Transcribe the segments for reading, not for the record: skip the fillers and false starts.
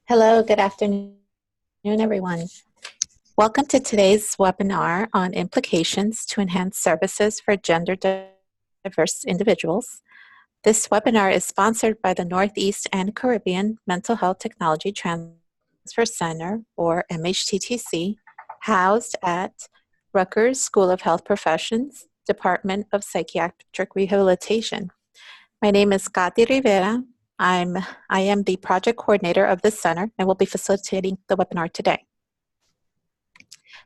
Hello, good afternoon, everyone. Welcome to today's webinar on implications to enhance services for gender diverse individuals. This webinar is sponsored by the Northeast and Caribbean Mental Health Technology Transfer Center, or MHTTC, housed at Rutgers School of Health Professions, Department of Psychiatric Rehabilitation. My name is Katy Rivera. I am the project coordinator of this center and will be facilitating the webinar today.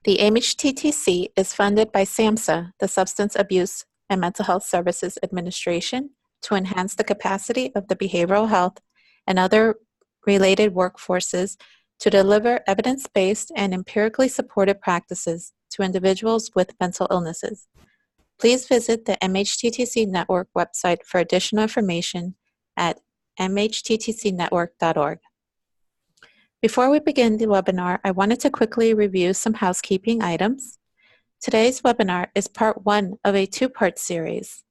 The MHTTC is funded by SAMHSA, the Substance Abuse and Mental Health Services Administration, to enhance the capacity of the behavioral health and other related workforces to deliver evidence-based and empirically supported practices to individuals with mental illnesses. Please visit the MHTTC Network website for additional information at mhttcnetwork.org. Before we begin the webinar, I wanted to quickly review some housekeeping items. Today's webinar is part one of a two-part series.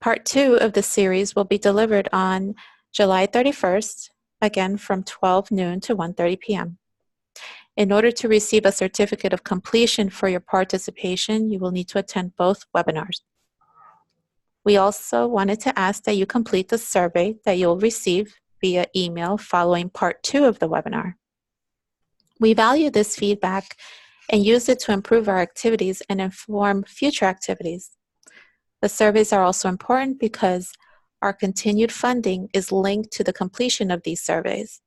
Part two of the series will be delivered on July 31st, again from 12 noon to 1:30 p.m. In order to receive a certificate of completion for your participation, you will need to attend both webinars. We also wanted to ask that you complete the survey that you'll receive via email following part two of the webinar. We value this feedback and use it to improve our activities and inform future activities. The surveys are also important because our continued funding is linked to the completion of these surveys.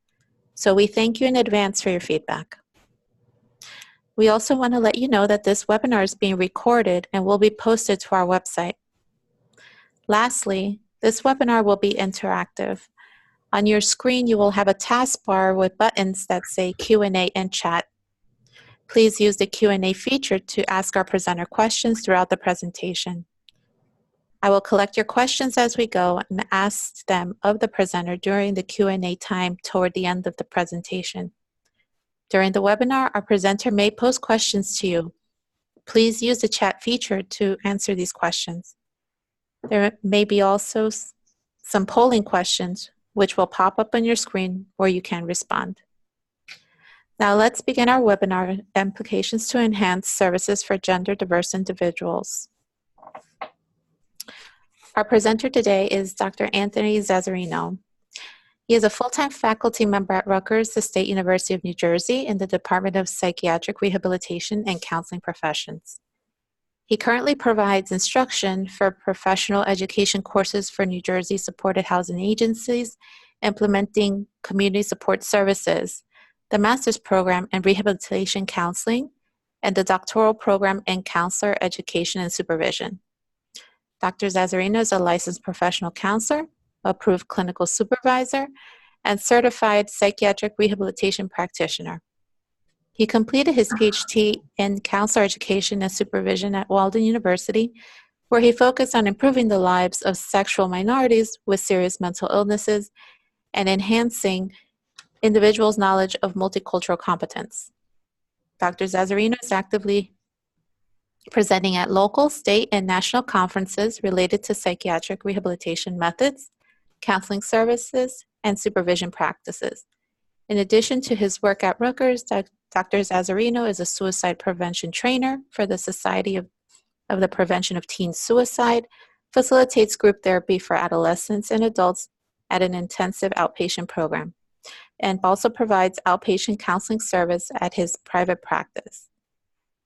So we thank you in advance for your feedback. We also want to let you know that this webinar is being recorded and will be posted to our website. Lastly, this webinar will be interactive. On your screen, you will have a taskbar with buttons that say Q&A and chat. Please use the Q&A feature to ask our presenter questions throughout the presentation. I will collect your questions as we go and ask them of the presenter during the Q&A time toward the end of the presentation. During the webinar, our presenter may pose questions to you. Please use the chat feature to answer these questions. There may be also some polling questions which will pop up on your screen where you can respond. Now let's begin our webinar, Implications to Enhance Services for Gender Diverse Individuals. Our presenter today is Dr. Anthony Zazzarino. He is a full-time faculty member at Rutgers, the State University of New Jersey, in the Department of Psychiatric Rehabilitation and Counseling Professions. He currently provides instruction for professional education courses for New Jersey supported housing agencies, implementing community support services, the master's program in rehabilitation counseling, and the doctoral program in counselor education and supervision. Dr. Zazzarino is a licensed professional counselor, approved clinical supervisor, and certified psychiatric rehabilitation practitioner. He completed his PhD in counselor education and supervision at Walden University, where he focused on improving the lives of sexual minorities with serious mental illnesses and enhancing individuals' knowledge of multicultural competence. Dr. Zazzarino is actively presenting at local, state, and national conferences related to psychiatric rehabilitation methods, counseling services, and supervision practices. In addition to his work at Rutgers, Dr. Zazzarino is a suicide prevention trainer for the Society of the Prevention of Teen Suicide, facilitates group therapy for adolescents and adults at an intensive outpatient program, and also provides outpatient counseling service at his private practice.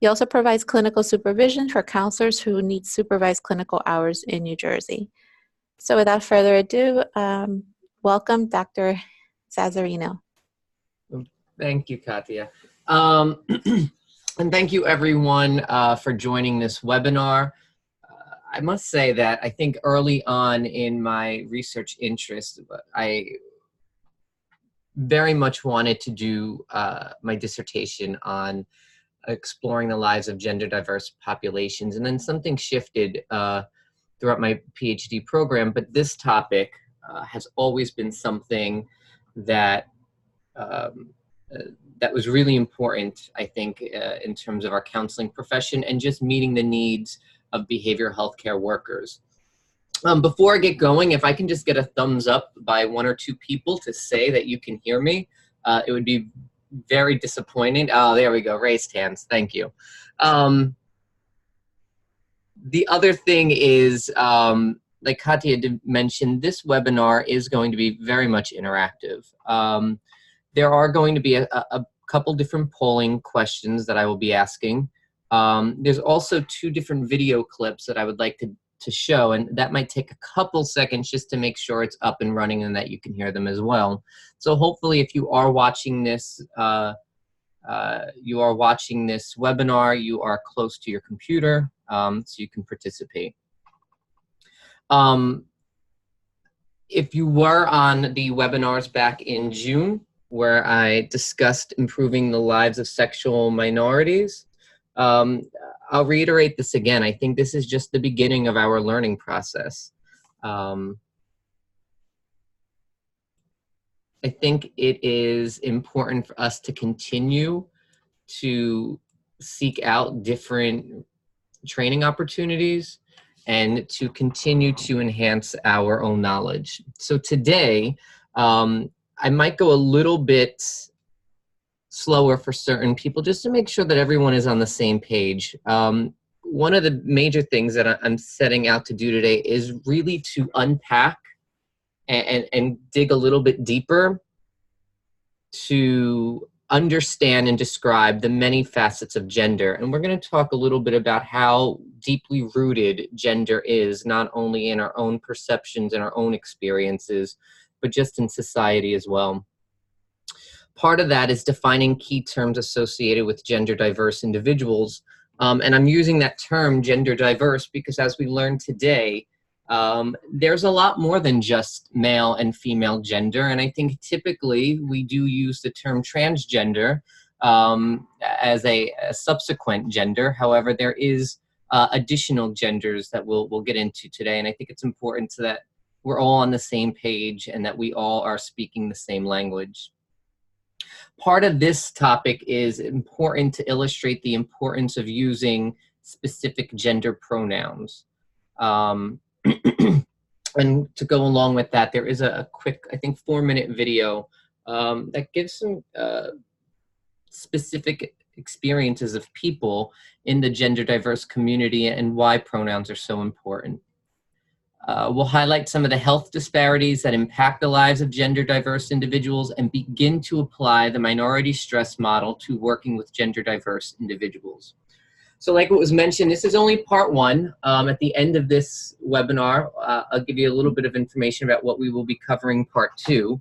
He also provides clinical supervision for counselors who need supervised clinical hours in New Jersey. So without further ado, welcome, Dr. Zazzarino. Thank you, Katia. And thank you, everyone, for joining this webinar. I must say that I think early on in my research interest, I very much wanted to do my dissertation on exploring the lives of gender diverse populations. And then something shifted throughout my PhD program, but this topic has always been something that that was really important, I think, in terms of our counseling profession and just meeting the needs of behavioral healthcare workers. Before I get going, if I can just get a thumbs up by 1 or 2 people to say that you can hear me, it would be very disappointing. Oh, there we go. Raised hands. Thank you. The other thing is, like Katya did mention, this webinar is going to be very much interactive. There are going to be a couple different polling questions that I will be asking. There's also 2 different video clips that I would like to show, and that might take a couple seconds just to make sure it's up and running and that you can hear them as well. So hopefully if you are watching this, webinar, you are close to your computer, so you can participate. If you were on the webinars back in June, where I discussed improving the lives of sexual minorities, I'll reiterate this again. I think this is just the beginning of our learning process. I think it is important for us to continue to seek out different training opportunities and to continue to enhance our own knowledge. So today, I might go a little bit slower for certain people just to make sure that everyone is on the same page. One of the major things that I'm setting out to do today is really to unpack and dig a little bit deeper to understand and describe the many facets of gender. And we're going to talk a little bit about how deeply rooted gender is, not only in our own perceptions and our own experiences, but just in society as well. Part of that is defining key terms associated with gender diverse individuals. And I'm using that term gender diverse because, as we learned today, there's a lot more than just male and female gender. And I think typically we do use the term transgender as a subsequent gender. However, there is additional genders that we'll get into today. And I think it's important so that we're all on the same page and that we all are speaking the same language. Part of this topic is important to illustrate the importance of using specific gender pronouns. And to go along with that, there is a quick, I think, 4-minute video that gives some specific experiences of people in the gender diverse community and why pronouns are so important. We'll highlight some of the health disparities that impact the lives of gender diverse individuals and begin to apply the minority stress model to working with gender diverse individuals. So like what was mentioned, this is only part 1. At the end of this webinar, I'll give you a little bit of information about what we will be covering part 2,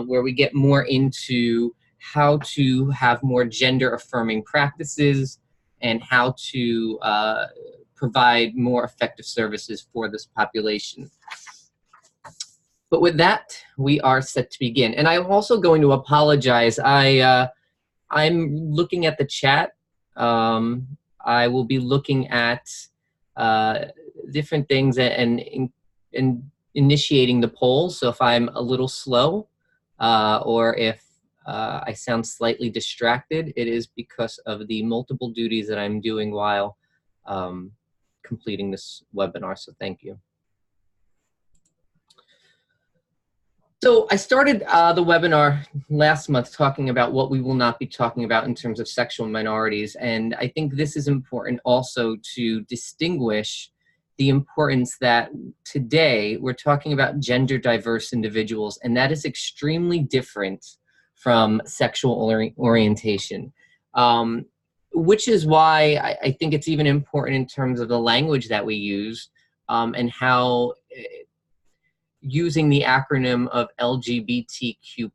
where we get more into how to have more gender affirming practices and how to provide more effective services for this population. But with that, we are set to begin. And I'm also going to apologize. I'm looking at the chat. I will be looking at different things and initiating the poll. So if I'm a little slow or if I sound slightly distracted, it is because of the multiple duties that I'm doing while completing this webinar, so thank you. So I started the webinar last month talking about what we will not be talking about in terms of sexual minorities, and I think this is important also to distinguish the importance that today we're talking about gender diverse individuals, and that is extremely different from sexual orientation. Which is why I think it's even important in terms of the language that we use and how using the acronym of LGBTQ+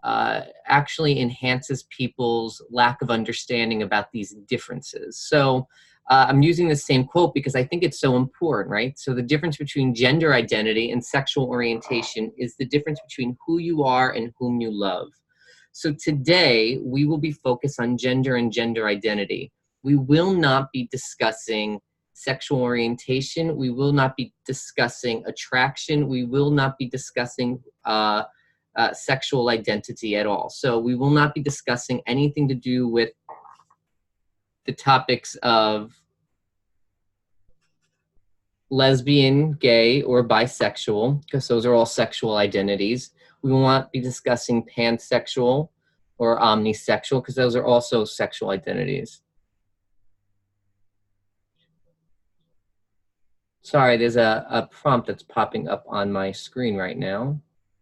actually enhances people's lack of understanding about these differences. So I'm using the same quote because I think it's so important, right? So the difference between gender identity and sexual orientation is the difference between who you are and whom you love. So today, we will be focused on gender and gender identity. We will not be discussing sexual orientation. We will not be discussing attraction. We will not be discussing sexual identity at all. So we will not be discussing anything to do with the topics of lesbian, gay, or bisexual, because those are all sexual identities. We will not be discussing pansexual or omnisexual, because those are also sexual identities. Sorry, there's a prompt that's popping up on my screen right now.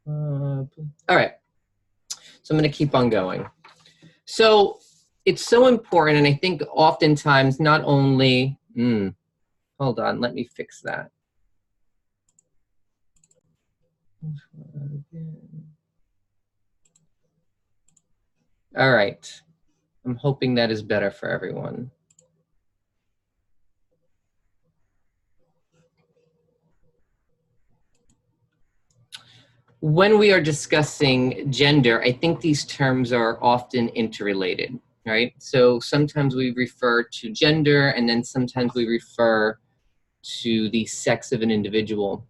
All right, so I'm going to keep on going. So it's so important, and I think oftentimes not only, hold on, let me fix that. All right, I'm hoping that is better for everyone. When we are discussing gender, I think these terms are often interrelated, right? So sometimes we refer to gender, and then sometimes we refer to the sex of an individual.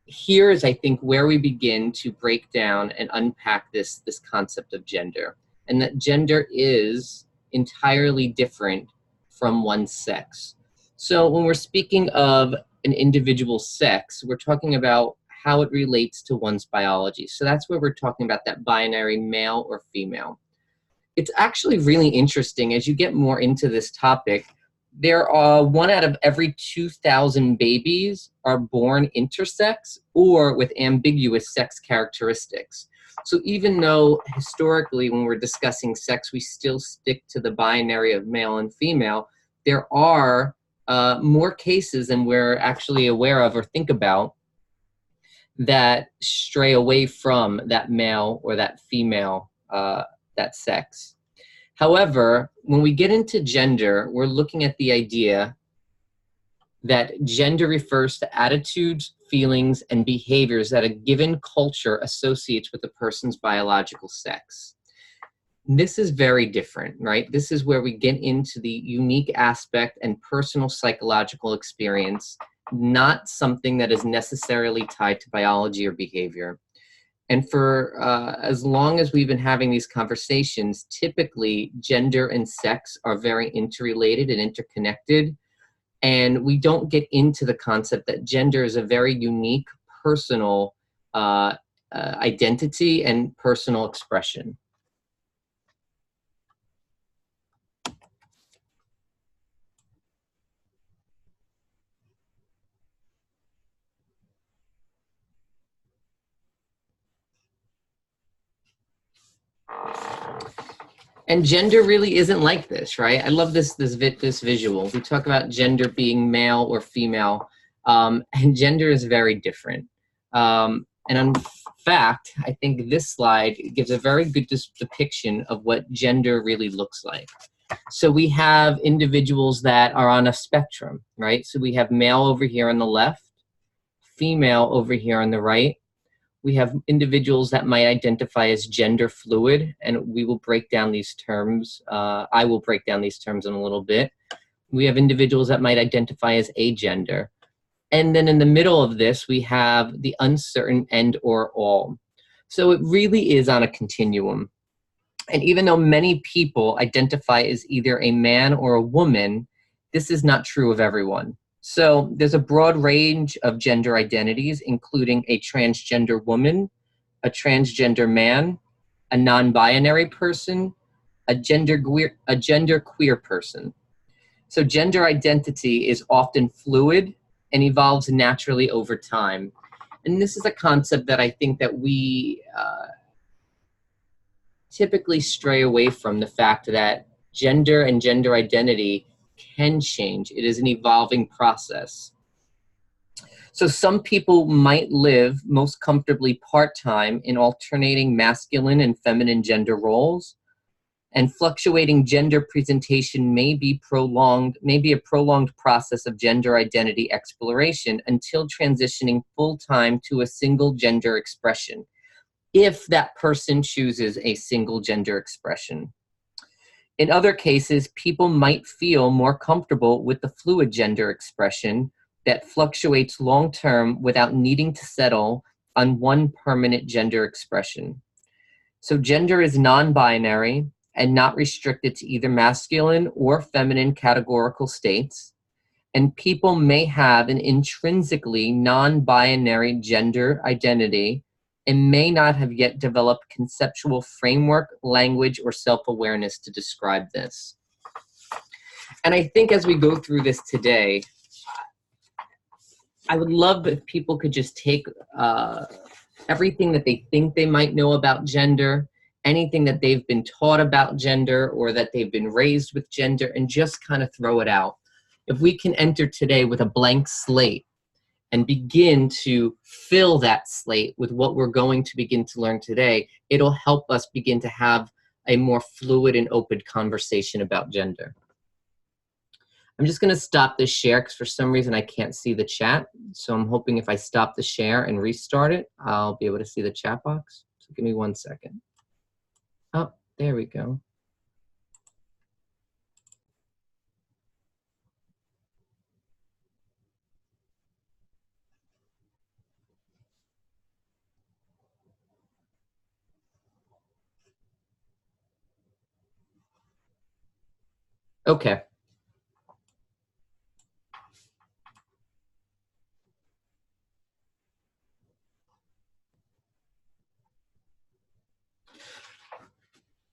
Here is, I think, where we begin to break down and unpack this concept of gender, and that gender is entirely different from one's sex. So when we're speaking of an individual's sex, we're talking about how it relates to one's biology. So that's where we're talking about that binary male or female. It's actually really interesting as you get more into this topic. There are 1 out of every 2,000 babies are born intersex or with ambiguous sex characteristics. So even though historically when we're discussing sex, we still stick to the binary of male and female, there are more cases than we're actually aware of or think about that stray away from that male or that female, that sex. However, when we get into gender, we're looking at the idea that gender refers to attitudes, feelings, and behaviors that a given culture associates with a person's biological sex. This is very different, right? This is where we get into the unique aspect and personal psychological experience, not something that is necessarily tied to biology or behavior. And for as long as we've been having these conversations, typically gender and sex are very interrelated and interconnected. And we don't get into the concept that gender is a very unique personal identity and personal expression. And gender really isn't like this, right? I love this visual. We talk about gender being male or female, and gender is very different. And in fact, I think this slide gives a very good depiction of what gender really looks like. So we have individuals that are on a spectrum, right? So we have male over here on the left, female over here on the right. We have individuals that might identify as gender fluid, and we will break down these terms. I will break down these terms in a little bit. We have individuals that might identify as agender. And then in the middle of this, we have the uncertain and or all. So it really is on a continuum. And even though many people identify as either a man or a woman, this is not true of everyone. So there's a broad range of gender identities, including a transgender woman, a transgender man, a non-binary person, a genderqueer person. So gender identity is often fluid and evolves naturally over time. And this is a concept that I think that we typically stray away from, the fact that gender and gender identity can change. It is an evolving process. So some people might live most comfortably part-time in alternating masculine and feminine gender roles, and fluctuating gender presentation may be a prolonged process of gender identity exploration until transitioning full-time to a single gender expression, if that person chooses a single gender expression. In other cases, people might feel more comfortable with the fluid gender expression that fluctuates long-term without needing to settle on one permanent gender expression. So gender is non-binary and not restricted to either masculine or feminine categorical states. and people may have an intrinsically non-binary gender identity and may not have yet developed conceptual framework, language, or self-awareness to describe this. And I think as we go through this today, I would love if people could just take everything that they think they might know about gender, anything that they've been taught about gender or that they've been raised with gender, and just kind of throw it out. If we can enter today with a blank slate and begin to fill that slate with what we're going to begin to learn today, it'll help us begin to have a more fluid and open conversation about gender. I'm just going to stop this share because for some reason I can't see the chat. So I'm hoping if I stop the share and restart it, I'll be able to see the chat box. So give me 1 second. Oh, there we go. Okay.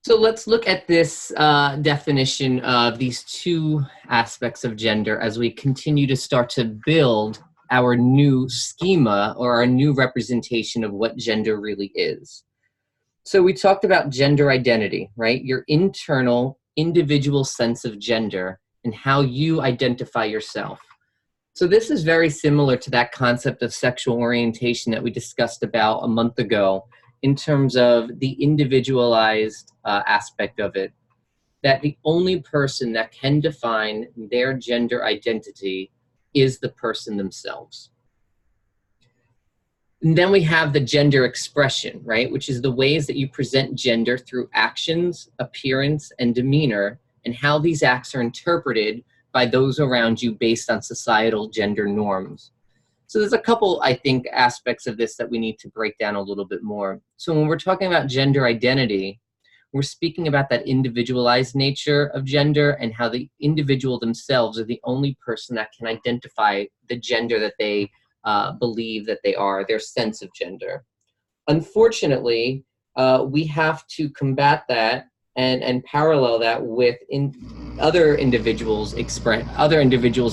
So let's look at this definition of these two aspects of gender as we continue to start to build our new schema or our new representation of what gender really is. So we talked about gender identity, right? Your internal, individual sense of gender and how you identify yourself. So this is very similar to that concept of sexual orientation that we discussed about a month ago, in terms of the individualized aspect of it, that the only person that can define their gender identity is the person themselves. And then we have the gender expression, right, which is the ways that you present gender through actions, appearance, and demeanor, and how these acts are interpreted by those around you based on societal gender norms. So there's a couple, I think, aspects of this that we need to break down a little bit more. So when we're talking about gender identity, we're speaking about that individualized nature of gender and how the individual themselves are the only person that can identify the gender that they believe that they are, their sense of gender. Unfortunately, we have to combat that and parallel that with other individuals'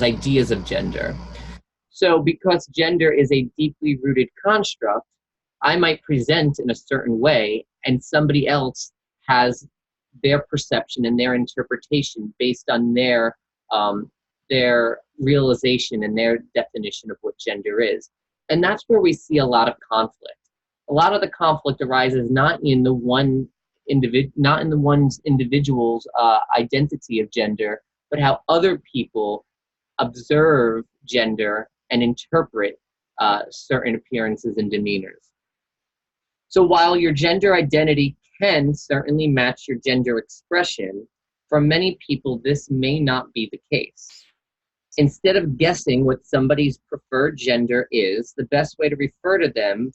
ideas of gender. So because gender is a deeply rooted construct, I might present in a certain way and somebody else has their perception and their interpretation based on their realization and their definition of what gender is. And that's where we see a lot of conflict. A lot of the conflict arises not in the one individual's identity of gender, but how other people observe gender and interpret certain appearances and demeanors. So while your gender identity can certainly match your gender expression, for many people this may not be the case. Instead of guessing what somebody's preferred gender is, the best way to refer to them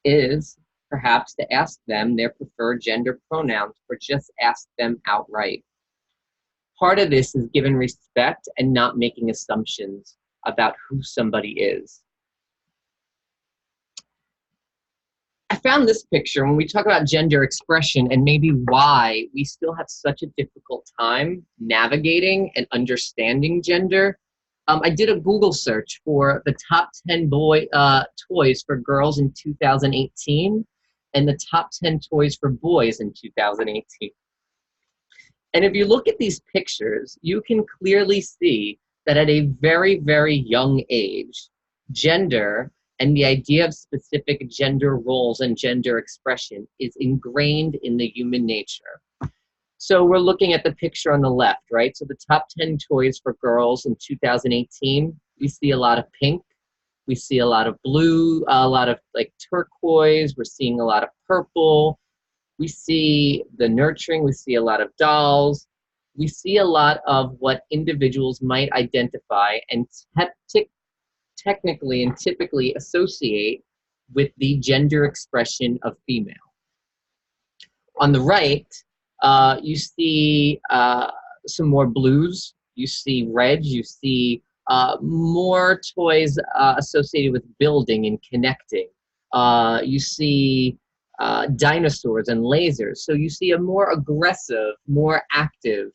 is perhaps to ask them their preferred gender pronouns or just ask them outright. Part of this is giving respect and not making assumptions about who somebody is. I found this picture when we talk about gender expression and maybe why we still have such a difficult time navigating and understanding gender. I did a Google search for the top 10 toys for girls in 2018 and the top 10 toys for boys in 2018. And if you look at these pictures, you can clearly see that at a very, very young age, gender and the idea of specific gender roles and gender expression is ingrained in the human nature. So we're looking at the picture on the left, right? So the top 10 toys for girls in 2018, we see a lot of pink, we see a lot of blue, a lot of like turquoise, we're seeing a lot of purple, we see the nurturing, we see a lot of dolls, we see a lot of what individuals might identify and technically and typically associate with the gender expression of female. On the right, you see some more blues, you see reds, you see more toys associated with building and connecting. You see dinosaurs and lasers. So you see a more aggressive, more active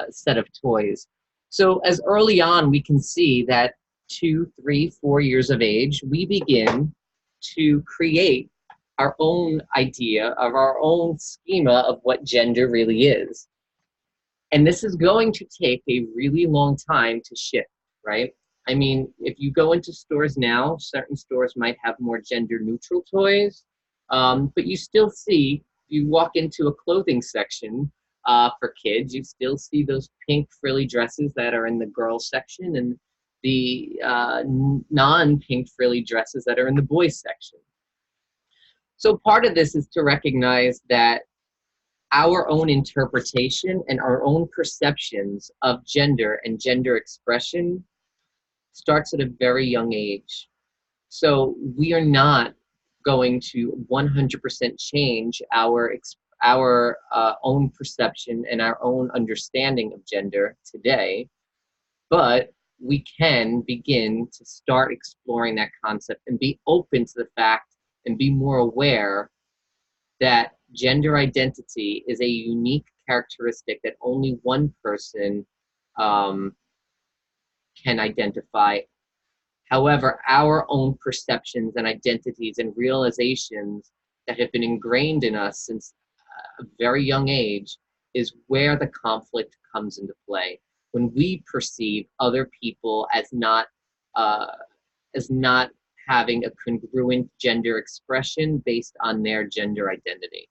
set of toys. So as early on, we can see that 2, 3, 4 years of age, we begin to create our own idea of our own schema of what gender really is. And this is going to take a really long time to shift, right? I mean, if you go into stores now, certain stores might have more gender neutral toys, but you still see, you walk into a clothing section for kids, you still see those pink frilly dresses that are in the girls section and the non-pink frilly dresses that are in the boys section. So part of this is to recognize that our own interpretation and our own perceptions of gender and gender expression starts at a very young age. So we are not going to 100% change our own perception and our own understanding of gender today, but we can begin to start exploring that concept and be open to the fact and be more aware that gender identity is a unique characteristic that only one person can identify. However, our own perceptions and identities and realizations that have been ingrained in us since a very young age is where the conflict comes into play. When we perceive other people as not having a congruent gender expression based on their gender identity.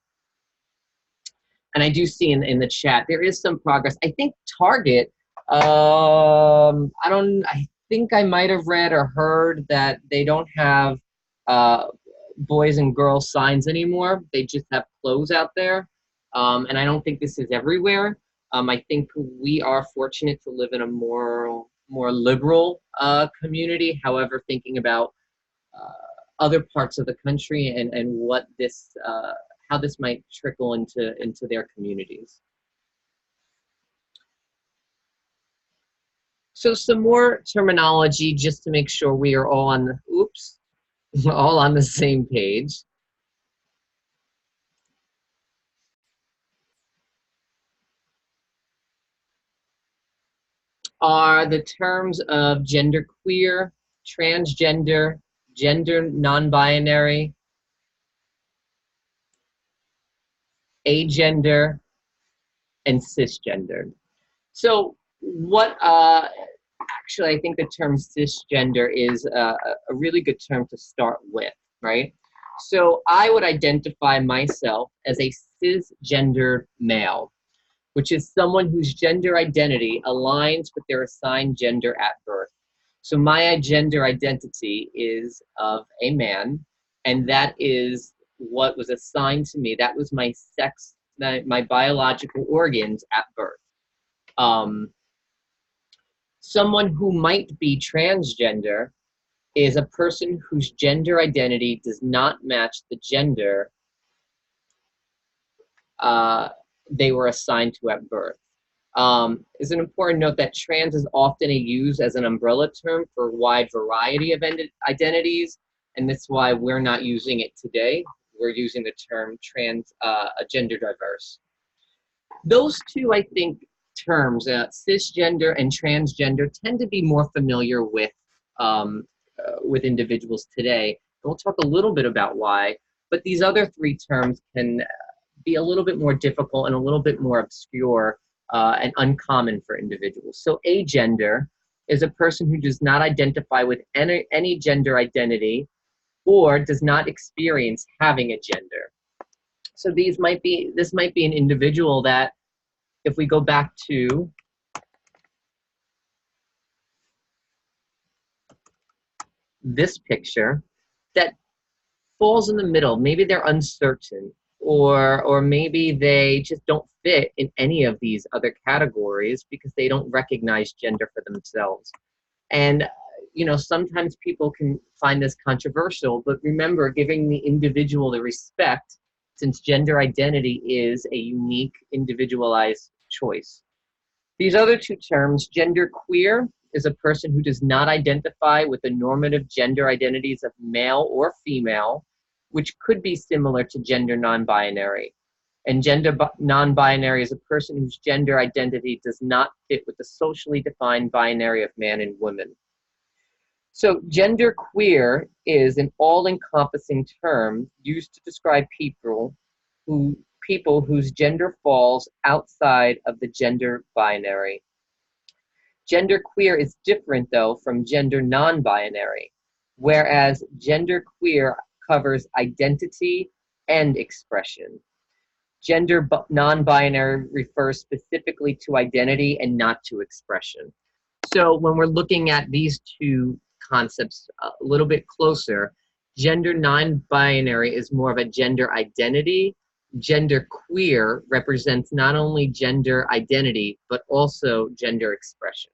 And I do see in the chat, there is some progress. I think Target, I think I might have read or heard that they don't have boys and girls signs anymore. They just have clothes out there. And I don't think this is everywhere. I think we are fortunate to live in a more liberal community. However, thinking about other parts of the country and what this, how this might trickle into their communities. So some more terminology just to make sure we are all on the, all on the same page. Are the terms of genderqueer, transgender, gender non-binary, agender, and cisgender. So what, actually I think the term cisgender is a really good term to start with, right? So I would identify myself as a cisgender male, which is someone whose gender identity aligns with their assigned gender at birth. So my gender identity is of a man, and that is what was assigned to me. That was my sex, my biological organs at birth. Someone who might be transgender is a person whose gender identity does not match the gender they were assigned to at birth. It's an important note that trans is often used as an umbrella term for a wide variety of identities, and that's why we're not using it today. We're using the term trans, gender diverse. Those two, I think, terms, cisgender and transgender, tend to be more familiar with individuals today. And we'll talk a little bit about why, but these other three terms can be a little bit more difficult and a little bit more obscure and uncommon for individuals. So agender is a person who does not identify with any gender identity or does not experience having a gender. So this might be an individual that, if we go back to this picture, that falls in the middle. Maybe they're uncertain, or maybe they just don't fit in any of these other categories because they don't recognize gender for themselves. And you know, sometimes people can find this controversial, but remember, giving the individual the respect, since gender identity is a unique, individualized choice. These other two terms, genderqueer is a person who does not identify with the normative gender identities of male or female, which could be similar to gender non-binary. And gender non-binary is a person whose gender identity does not fit with the socially defined binary of man and woman. So gender queer is an all-encompassing term used to describe people whose gender falls outside of the gender binary. Gender queer is different, though, from gender non-binary, whereas gender queer covers identity and expression. Gender non-binary refers specifically to identity and not to expression. So when we're looking at these two concepts a little bit closer, gender non-binary is more of a gender identity. Gender queer represents not only gender identity, but also gender expression.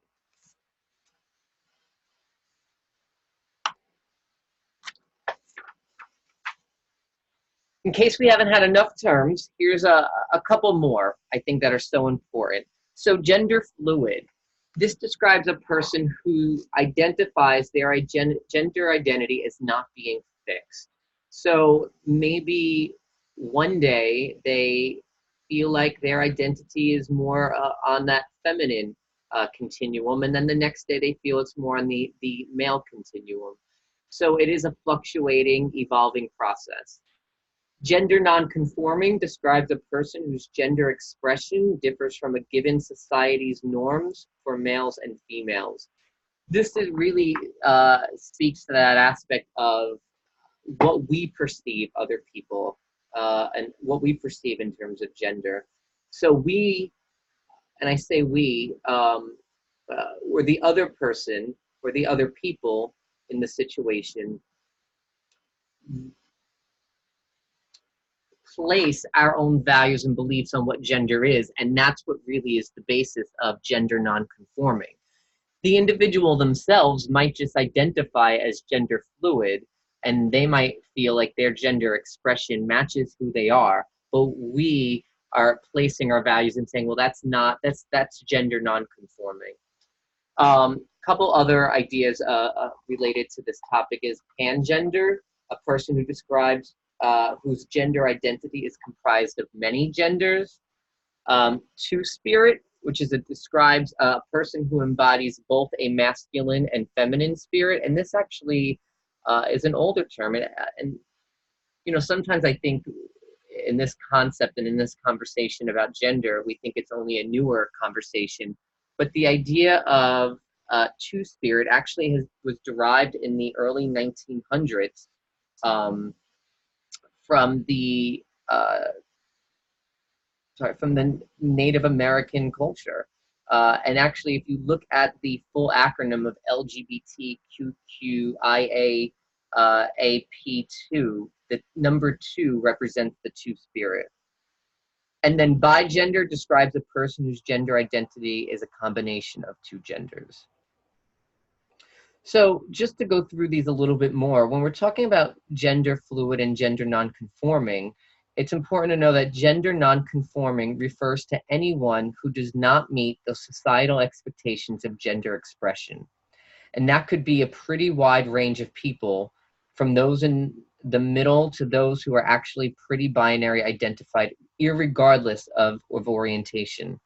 In case we haven't had enough terms, here's a couple more I think that are so important. So gender fluid. This describes a person who identifies their gender identity as not being fixed. So maybe one day they feel like their identity is more on that feminine continuum, and then the next day they feel it's more on the male continuum. So it is a fluctuating, evolving process. Gender nonconforming describes a person whose gender expression differs from a given society's norms for males and females. This is really speaks to that aspect of what we perceive other people and what we perceive in terms of gender. So we, and I say we, or the other person or the other people in the situation, place our own values and beliefs on what gender is, and that's what really is the basis of gender nonconforming. The individual themselves might just identify as gender fluid, and they might feel like their gender expression matches who they are, but we are placing our values and saying, well, that's gender nonconforming. Couple other ideas related to this topic is pangender, a person who describes whose gender identity is comprised of many genders. Two-spirit, which describes a person who embodies both a masculine and feminine spirit, and this actually is an older term. And you know, sometimes I think in this concept and in this conversation about gender, we think it's only a newer conversation, but the idea of two-spirit actually was derived in the early 1900s. From the Native American culture. And actually, if you look at the full acronym of LGBTQIA AP2, the number 2 represents the two-spirit. And then bigender describes a person whose gender identity is a combination of two genders. So just to go through these a little bit more, when we're talking about gender fluid and gender nonconforming, it's important to know that gender nonconforming refers to anyone who does not meet the societal expectations of gender expression. And that could be a pretty wide range of people, from those in the middle to those who are actually pretty binary identified, irregardless of orientation.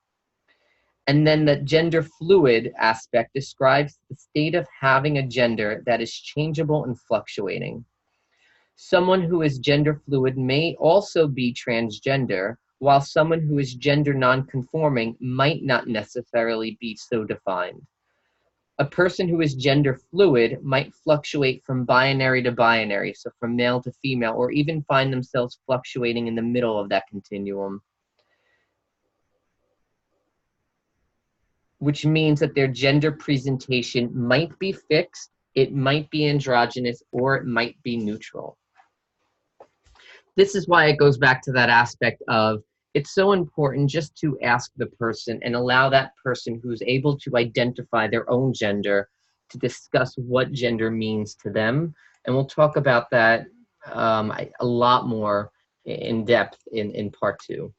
And then the gender fluid aspect describes the state of having a gender that is changeable and fluctuating. Someone who is gender fluid may also be transgender, while someone who is gender nonconforming might not necessarily be so defined. A person who is gender fluid might fluctuate from binary to binary, so from male to female, or even find themselves fluctuating in the middle of that continuum, which means that their gender presentation might be fixed, it might be androgynous, or it might be neutral. This is why it goes back to that aspect of it's so important just to ask the person and allow that person who's able to identify their own gender to discuss what gender means to them. And we'll talk about that a lot more in depth in part 2.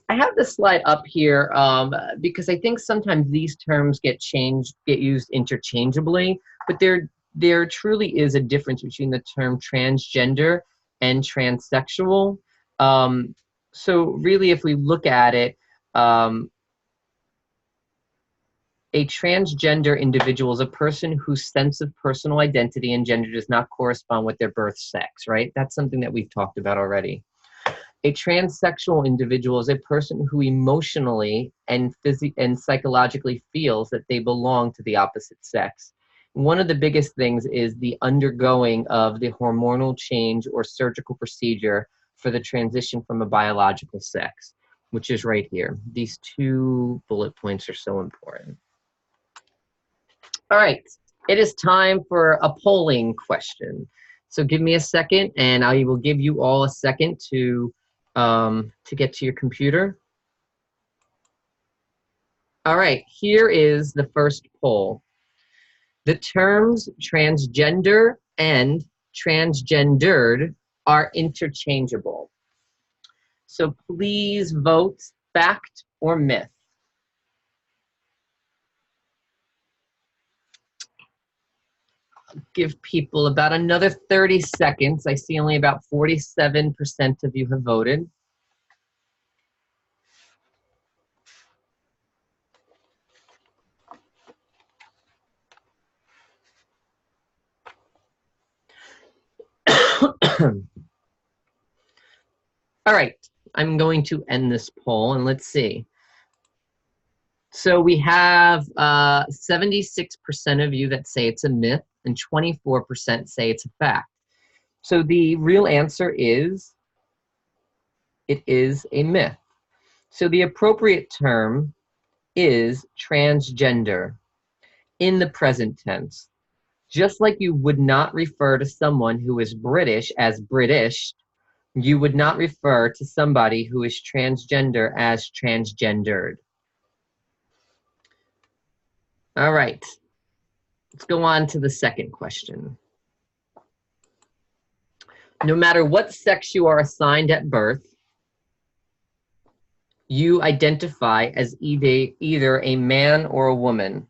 I have this slide up here because I think sometimes these terms get used interchangeably, but there truly is a difference between the term transgender and transsexual. So really, if we look at it, a transgender individual is a person whose sense of personal identity and gender does not correspond with their birth sex, right? That's something that we've talked about already. A transsexual individual is a person who emotionally and psychologically feels that they belong to the opposite sex. One of the biggest things is the undergoing of the hormonal change or surgical procedure for the transition from a biological sex, which is right here. These 2 bullet points are so important. All right, it is time for a polling question. So give me a second, and I will give you all a second to get to your computer. All right, here is the first poll. The terms transgender and transgendered are interchangeable. So please vote fact or myth. Give people about another 30 seconds. I see only about 47% of you have voted. All right, I'm going to end this poll and let's see. So we have 76% of you that say it's a myth and 24% say it's a fact. So the real answer is, it is a myth. So the appropriate term is transgender in the present tense. Just like you would not refer to someone who is British as British, you would not refer to somebody who is transgender as transgendered. All right, let's go on to the second question. No matter what sex you are assigned at birth, you identify as either a man or a woman.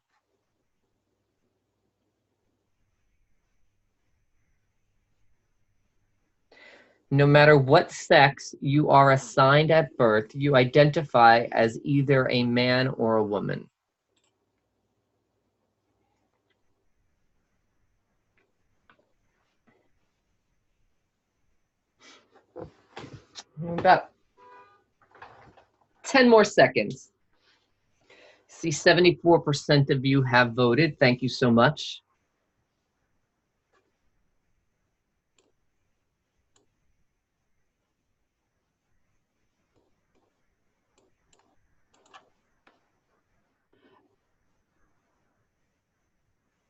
No matter what sex you are assigned at birth, you identify as either a man or a woman. About 10 more seconds. See, 74% of you have voted. Thank you so much.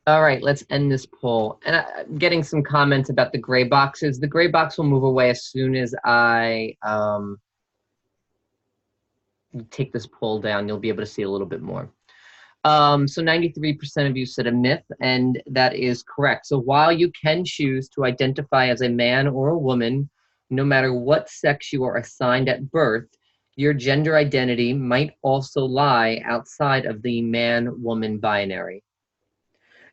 All right, let's end this poll. And I'm getting some comments about the gray boxes. The gray box will move away as soon as I take this poll down. You'll be able to see a little bit more. So 93% of you said a myth, and that is correct. So while you can choose to identify as a man or a woman, no matter what sex you are assigned at birth, your gender identity might also lie outside of the man-woman binary.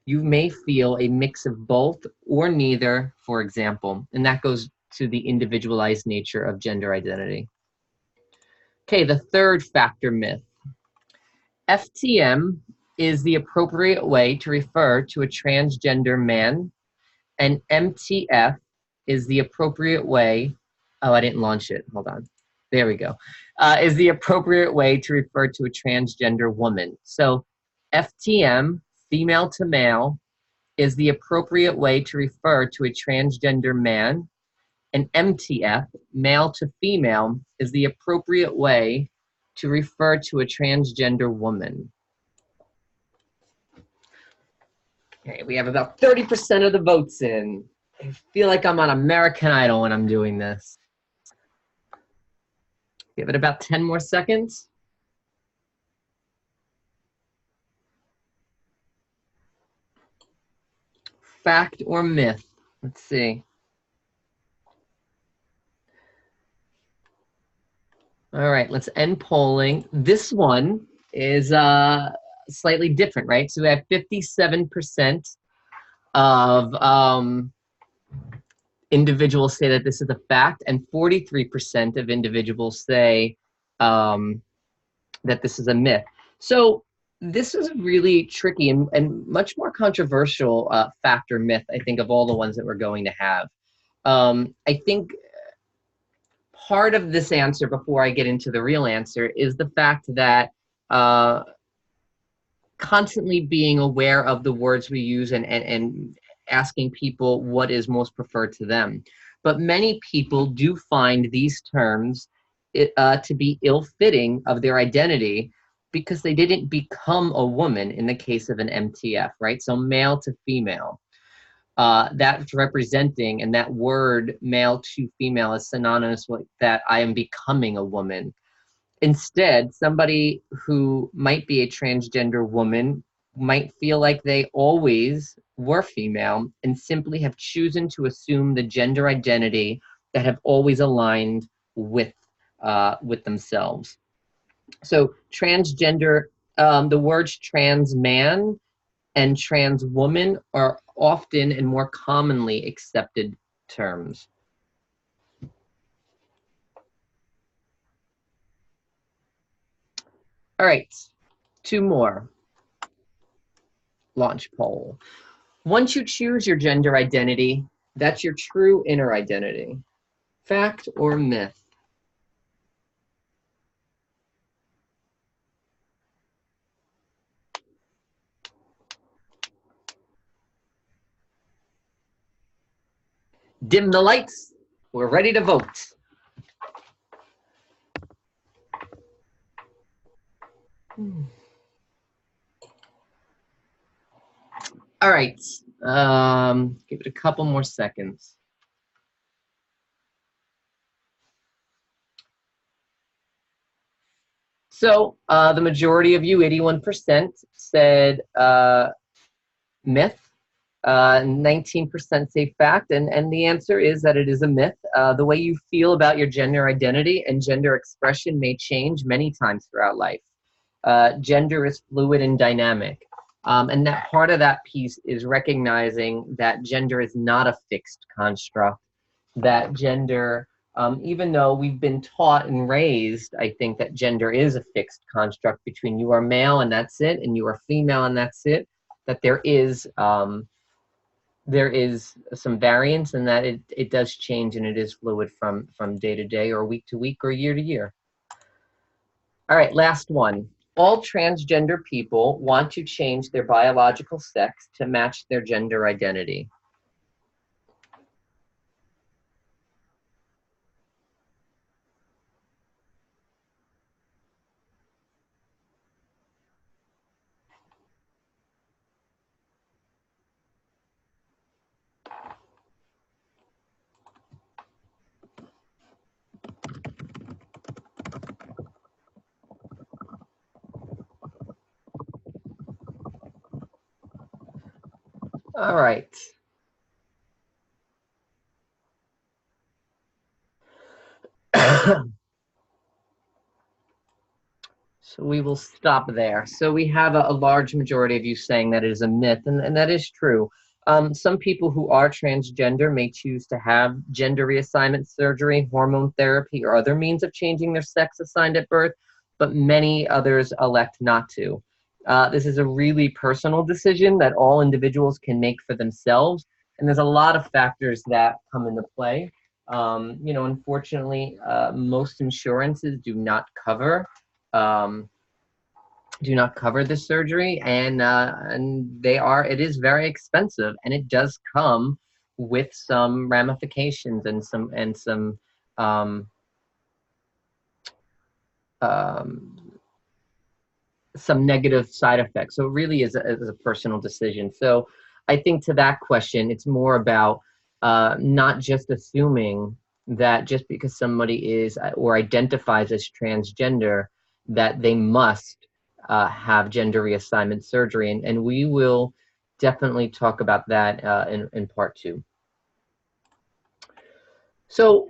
You may feel a mix of both or neither, for example, and that goes to the individualized nature of gender identity. Okay, the third factor myth. FTM is the appropriate way to refer to a transgender man, and MTF is the appropriate way, oh, I didn't launch it, hold on. There we go. Is the appropriate way to refer to a transgender woman. So FTM, female to male, is the appropriate way to refer to a transgender man, and MTF, male to female, is the appropriate way to refer to a transgender woman. Okay, we have about 30% of the votes in. I feel like I'm on American Idol when I'm doing this. Give it about 10 more seconds. Fact or myth? Let's see. All right, let's end polling. This one is slightly different, right? So we have 57% of individuals say that this is a fact, and 43% of individuals say that this is a myth. So this is really tricky and much more controversial fact or myth, I think, of all the ones that we're going to have. I think part of this answer, before I get into the real answer, is the fact that constantly being aware of the words we use and asking people what is most preferred to them. But many people do find these terms to be ill-fitting of their identity because they didn't become a woman in the case of an MTF, right? So male to female. That's representing, and that word male to female is synonymous with that I am becoming a woman. Instead, somebody who might be a transgender woman might feel like they always were female and simply have chosen to assume the gender identity that have always aligned with themselves. So transgender, the words trans man and trans woman are often and more commonly accepted terms. All right, two more. Launch poll. Once you choose your gender identity, that's your true inner identity. Fact or myth? Dim the lights. We're ready to vote. All right. Give it a couple more seconds. So the majority of you, 81%, said myth. 19% say fact, and the answer is that it is a myth. The way you feel about your gender identity and gender expression may change many times throughout life. Gender is fluid and dynamic. And that part of that piece is recognizing that gender is not a fixed construct, that gender, even though we've been taught and raised, I think that gender is a fixed construct between you are male and that's it, and you are female and that's it, that there is some variance and that it does change and it is fluid from day to day or week to week or year to year. All right, last one. All transgender people want to change their biological sex to match their gender identity. All right. So we will stop there. So we have a large majority of you saying that it is a myth, and that is true. Some people who are transgender may choose to have gender reassignment surgery, hormone therapy, or other means of changing their sex assigned at birth, but many others elect not to. This is a really personal decision that all individuals can make for themselves, and there's a lot of factors that come into play. Unfortunately, most insurances do not cover this surgery, and it is very expensive, and it does come with some ramifications and some negative side effects. So it really is a personal decision. So I think to that question, it's more about not just assuming that just because somebody is or identifies as transgender, that they must have gender reassignment surgery. And we will definitely talk about that in part two. So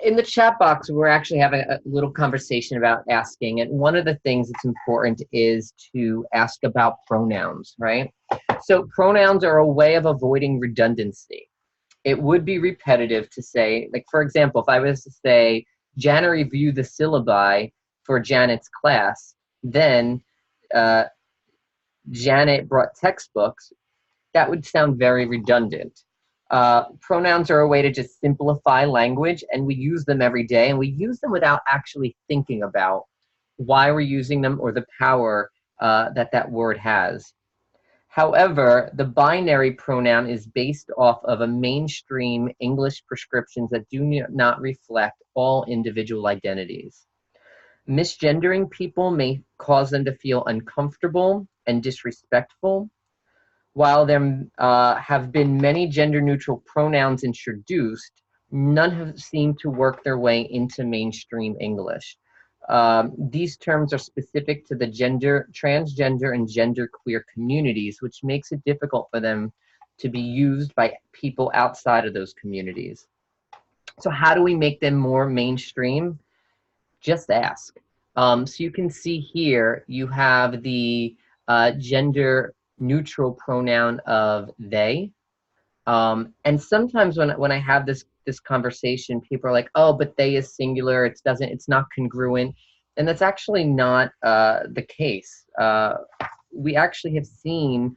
in the chat box, we're actually having a little conversation about asking. And one of the things that's important is to ask about pronouns, right? So pronouns are a way of avoiding redundancy. It would be repetitive to say, like, for example, if I was to say, Janet reviewed the syllabi for Janet's class, then Janet brought textbooks, that would sound very redundant. Pronouns are a way to just simplify language, and we use them every day, and we use them without actually thinking about why we're using them or the power that word has. However, the binary pronoun is based off of a mainstream English prescriptions that do not reflect all individual identities. Misgendering people may cause them to feel uncomfortable and disrespectful. While there have been many gender-neutral pronouns introduced, none have seemed to work their way into mainstream English. These terms are specific to the transgender, and genderqueer communities, which makes it difficult for them to be used by people outside of those communities. So how do we make them more mainstream? Just ask. So you can see here, you have the gender neutral pronoun of they. And sometimes when I have this conversation, people are like, oh, but they is singular, it's not congruent. And that's actually not the case. We actually have seen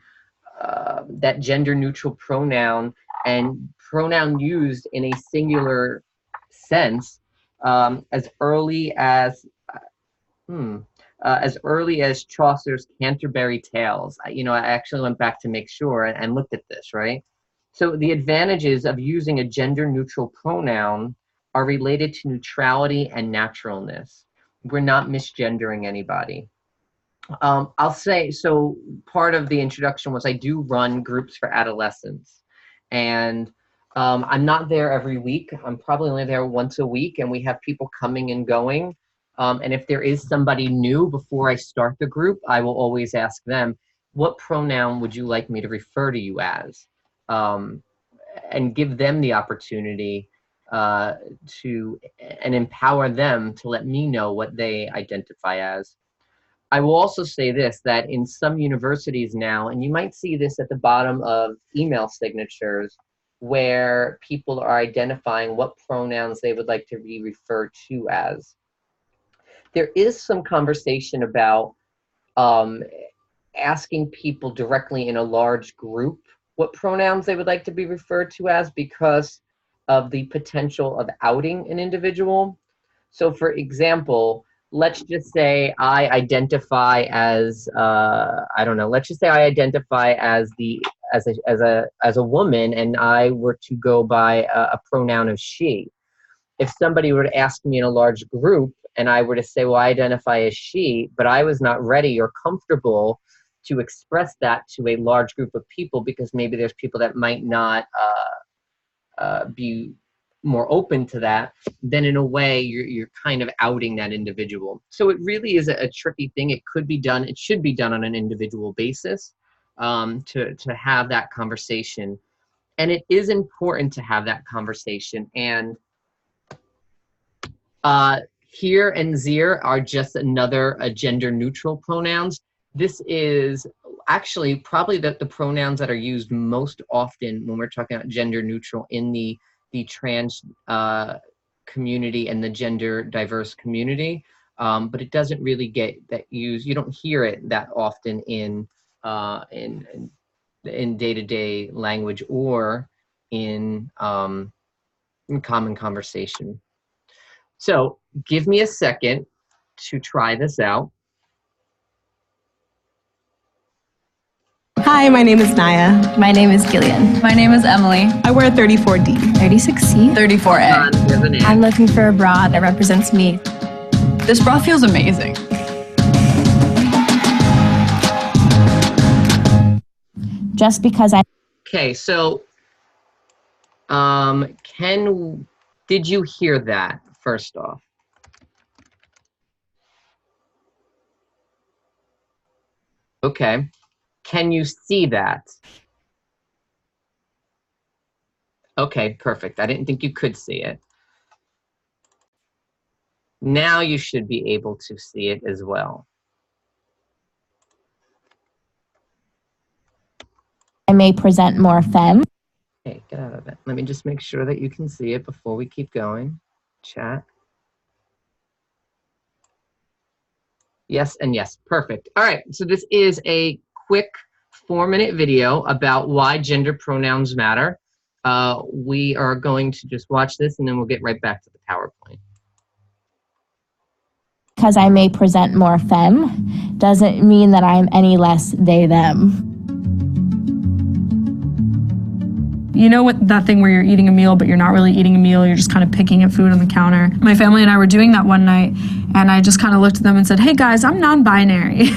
that gender neutral pronoun and pronoun used in a singular sense as early as Chaucer's Canterbury Tales. I actually went back to make sure and looked at this, right? So the advantages of using a gender-neutral pronoun are related to neutrality and naturalness. We're not misgendering anybody. I'll say, so part of the introduction was I do run groups for adolescents. And I'm not there every week. I'm probably only there once a week, and we have people coming and going. And if there is somebody new before I start the group, I will always ask them, what pronoun would you like me to refer to you as? And give them the opportunity and empower them to let me know what they identify as. I will also say this, that in some universities now, and you might see this at the bottom of email signatures, where people are identifying what pronouns they would like to be referred to as. There is some conversation about asking people directly in a large group what pronouns they would like to be referred to as because of the potential of outing an individual. So for example, let's just say I identify as I don't know, let's just say I identify as a woman, and I were to go by a pronoun of she. If somebody were to ask me in a large group and I were to say, well, I identify as she, but I was not ready or comfortable to express that to a large group of people because maybe there's people that might not be more open to that, then in a way you're kind of outing that individual. So it really is a tricky thing. It could be done, it should be done on an individual basis to have that conversation. And it is important to have that conversation. And here and zir are just another gender neutral pronouns. This is actually probably the pronouns that are used most often when we're talking about gender neutral in the trans community and the gender diverse community, but it doesn't really get that used. You don't hear it that often in day-to-day language or in common conversation. So give me a second to try this out. Hi, my name is Naya. My name is Gillian. My name is Emily. I wear 34D. 36C? 34A. I'm looking for a bra that represents me. This bra feels amazing. Just because I... Okay, so did you hear that first off? Okay. Can you see that? Okay, perfect. I didn't think you could see it. Now you should be able to see it as well. I may present more femme. Hey, get out of it. Let me just make sure that you can see it before we keep going. Chat. Yes and yes. Perfect. All right. So this is a quick 4-minute video about why gender pronouns matter. We are going to just watch this and then we'll get right back to the PowerPoint. Because I may present more femme doesn't mean that I'm any less they, them. You know what, that thing where you're eating a meal, but you're not really eating a meal, you're just kind of picking at food on the counter. My family and I were doing that one night, and I just kind of looked at them and said, hey guys, I'm non-binary.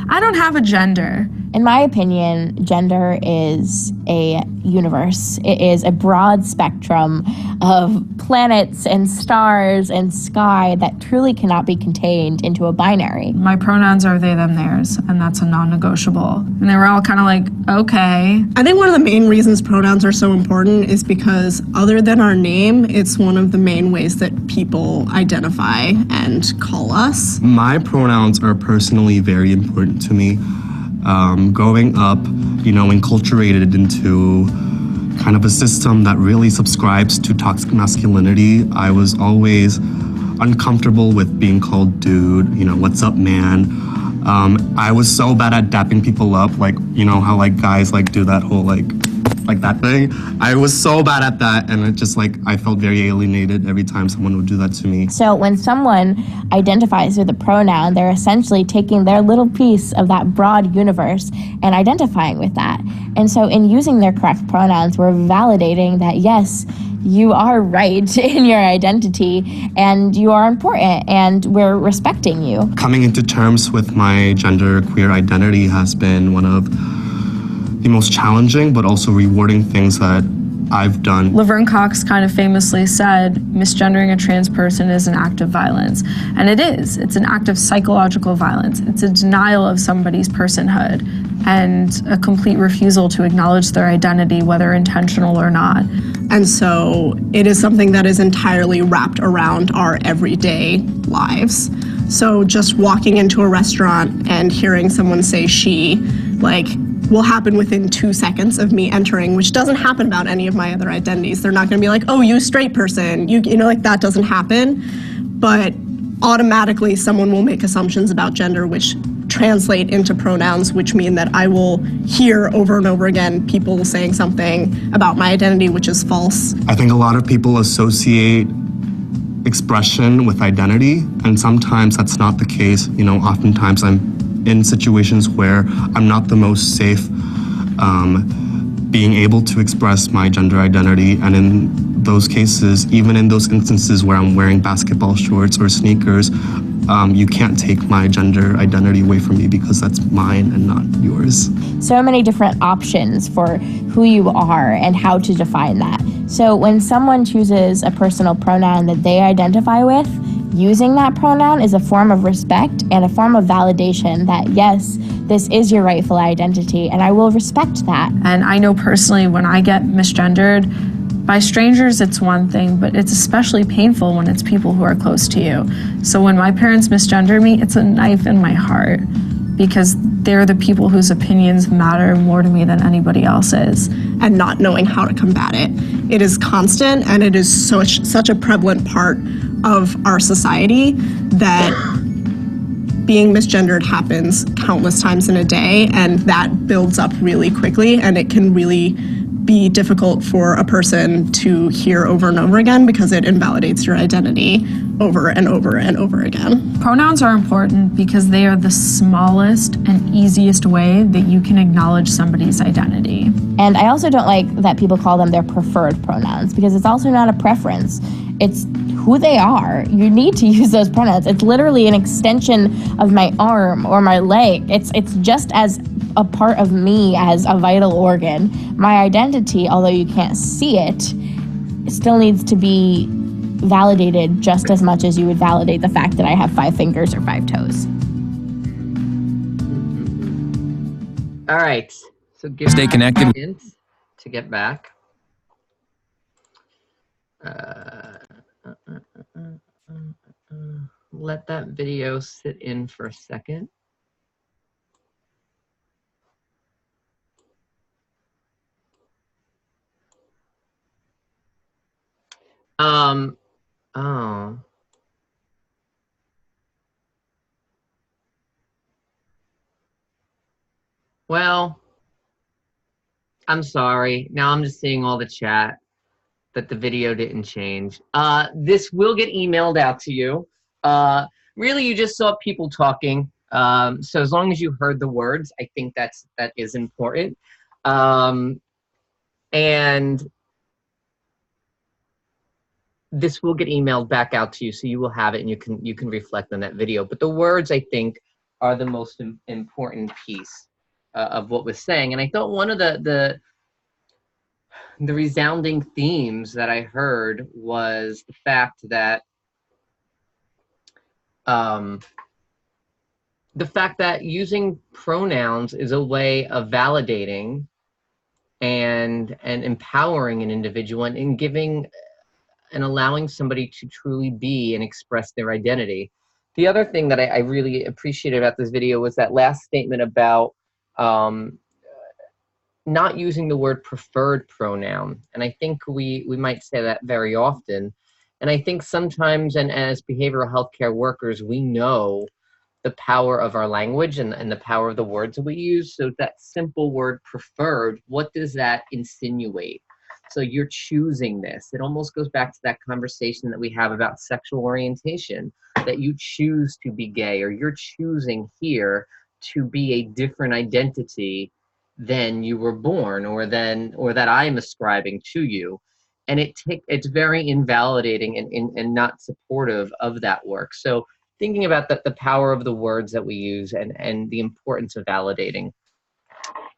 I don't have a gender. In my opinion, gender is a universe. It is a broad spectrum of planets and stars and sky that truly cannot be contained into a binary. My pronouns are they, them, theirs, and that's a non-negotiable. And they were all kind of like, okay. I think one of the main reasons pronouns are so important is because other than our name, it's one of the main ways that people identify and call us. My pronouns are personally very important to me. Growing up, you know, enculturated into kind of a system that really subscribes to toxic masculinity, I was always uncomfortable with being called dude, you know, what's up, man. I was so bad at dapping people up, like, you know, how like guys like do that whole like that thing. I was so bad at that, and it just like, I felt very alienated every time someone would do that to me. So when someone identifies with a pronoun, they're essentially taking their little piece of that broad universe and identifying with that. And so in using their correct pronouns, we're validating that yes, you are right in your identity and you are important and we're respecting you. Coming into terms with my gender queer identity has been one of the most challenging but also rewarding things that I've done. Laverne Cox kind of famously said, misgendering a trans person is an act of violence. And it is. It's an act of psychological violence. It's a denial of somebody's personhood and a complete refusal to acknowledge their identity, whether intentional or not. And so it is something that is entirely wrapped around our everyday lives. So just walking into a restaurant and hearing someone say she, like, will happen within 2 seconds of me entering, which doesn't happen about any of my other identities. They're not gonna be like, oh, you straight person, you know, like that doesn't happen. But automatically someone will make assumptions about gender which translate into pronouns, which mean that I will hear over and over again people saying something about my identity which is false. I think a lot of people associate expression with identity, and sometimes that's not the case. You know, oftentimes I'm in situations where I'm not the most safe being able to express my gender identity, and in those cases, even in those instances where I'm wearing basketball shorts or sneakers, you can't take my gender identity away from me because that's mine and not yours. So many different options for who you are and how to define that. So when someone chooses a personal pronoun that they identify with, using that pronoun is a form of respect and a form of validation that, yes, this is your rightful identity, and I will respect that. And I know personally when I get misgendered, by strangers it's one thing, but it's especially painful when it's people who are close to you. So when my parents misgender me, it's a knife in my heart because they're the people whose opinions matter more to me than anybody else's. And not knowing how to combat it. It is constant, and it is such a prevalent part of our society that being misgendered happens countless times in a day, and that builds up really quickly, and it can really be difficult for a person to hear over and over again because it invalidates your identity over and over and over again. Pronouns are important because they are the smallest and easiest way that you can acknowledge somebody's identity. And I also don't like that people call them their preferred pronouns because it's also not a preference. It's who they are. You need to use those pronouns. It's literally an extension of my arm or my leg. It's just as a part of me as a vital organ. My identity, although you can't see it, still needs to be validated just as much as you would validate the fact that I have 5 fingers or 5 toes. All right. So give Stay connected. seconds to get back. let that video sit in for a second. Oh. Well, I'm sorry. Now I'm just seeing all the chat that the video didn't change. This will get emailed out to you. Really, you just saw people talking. So as long as you heard the words, I think that is important. And this will get emailed back out to you, so you will have it and you can reflect on that video. But the words, I think, are the most important piece of what was saying. And I thought one of the resounding themes that I heard was the fact that using pronouns is a way of validating and empowering an individual and giving and allowing somebody to truly be and express their identity. The other thing that I really appreciated about this video was that last statement about not using the word preferred pronoun. And I think we might say that very often. And I think sometimes, and as behavioral healthcare workers, we know the power of our language and the power of the words that we use. So that simple word preferred, what does that insinuate? So you're choosing this. It almost goes back to that conversation that we have about sexual orientation, that you choose to be gay, or you're choosing here to be a different identity than you were born, or that I'm ascribing to you. And it's very invalidating and not supportive of that work. So thinking about the power of the words that we use and the importance of validating.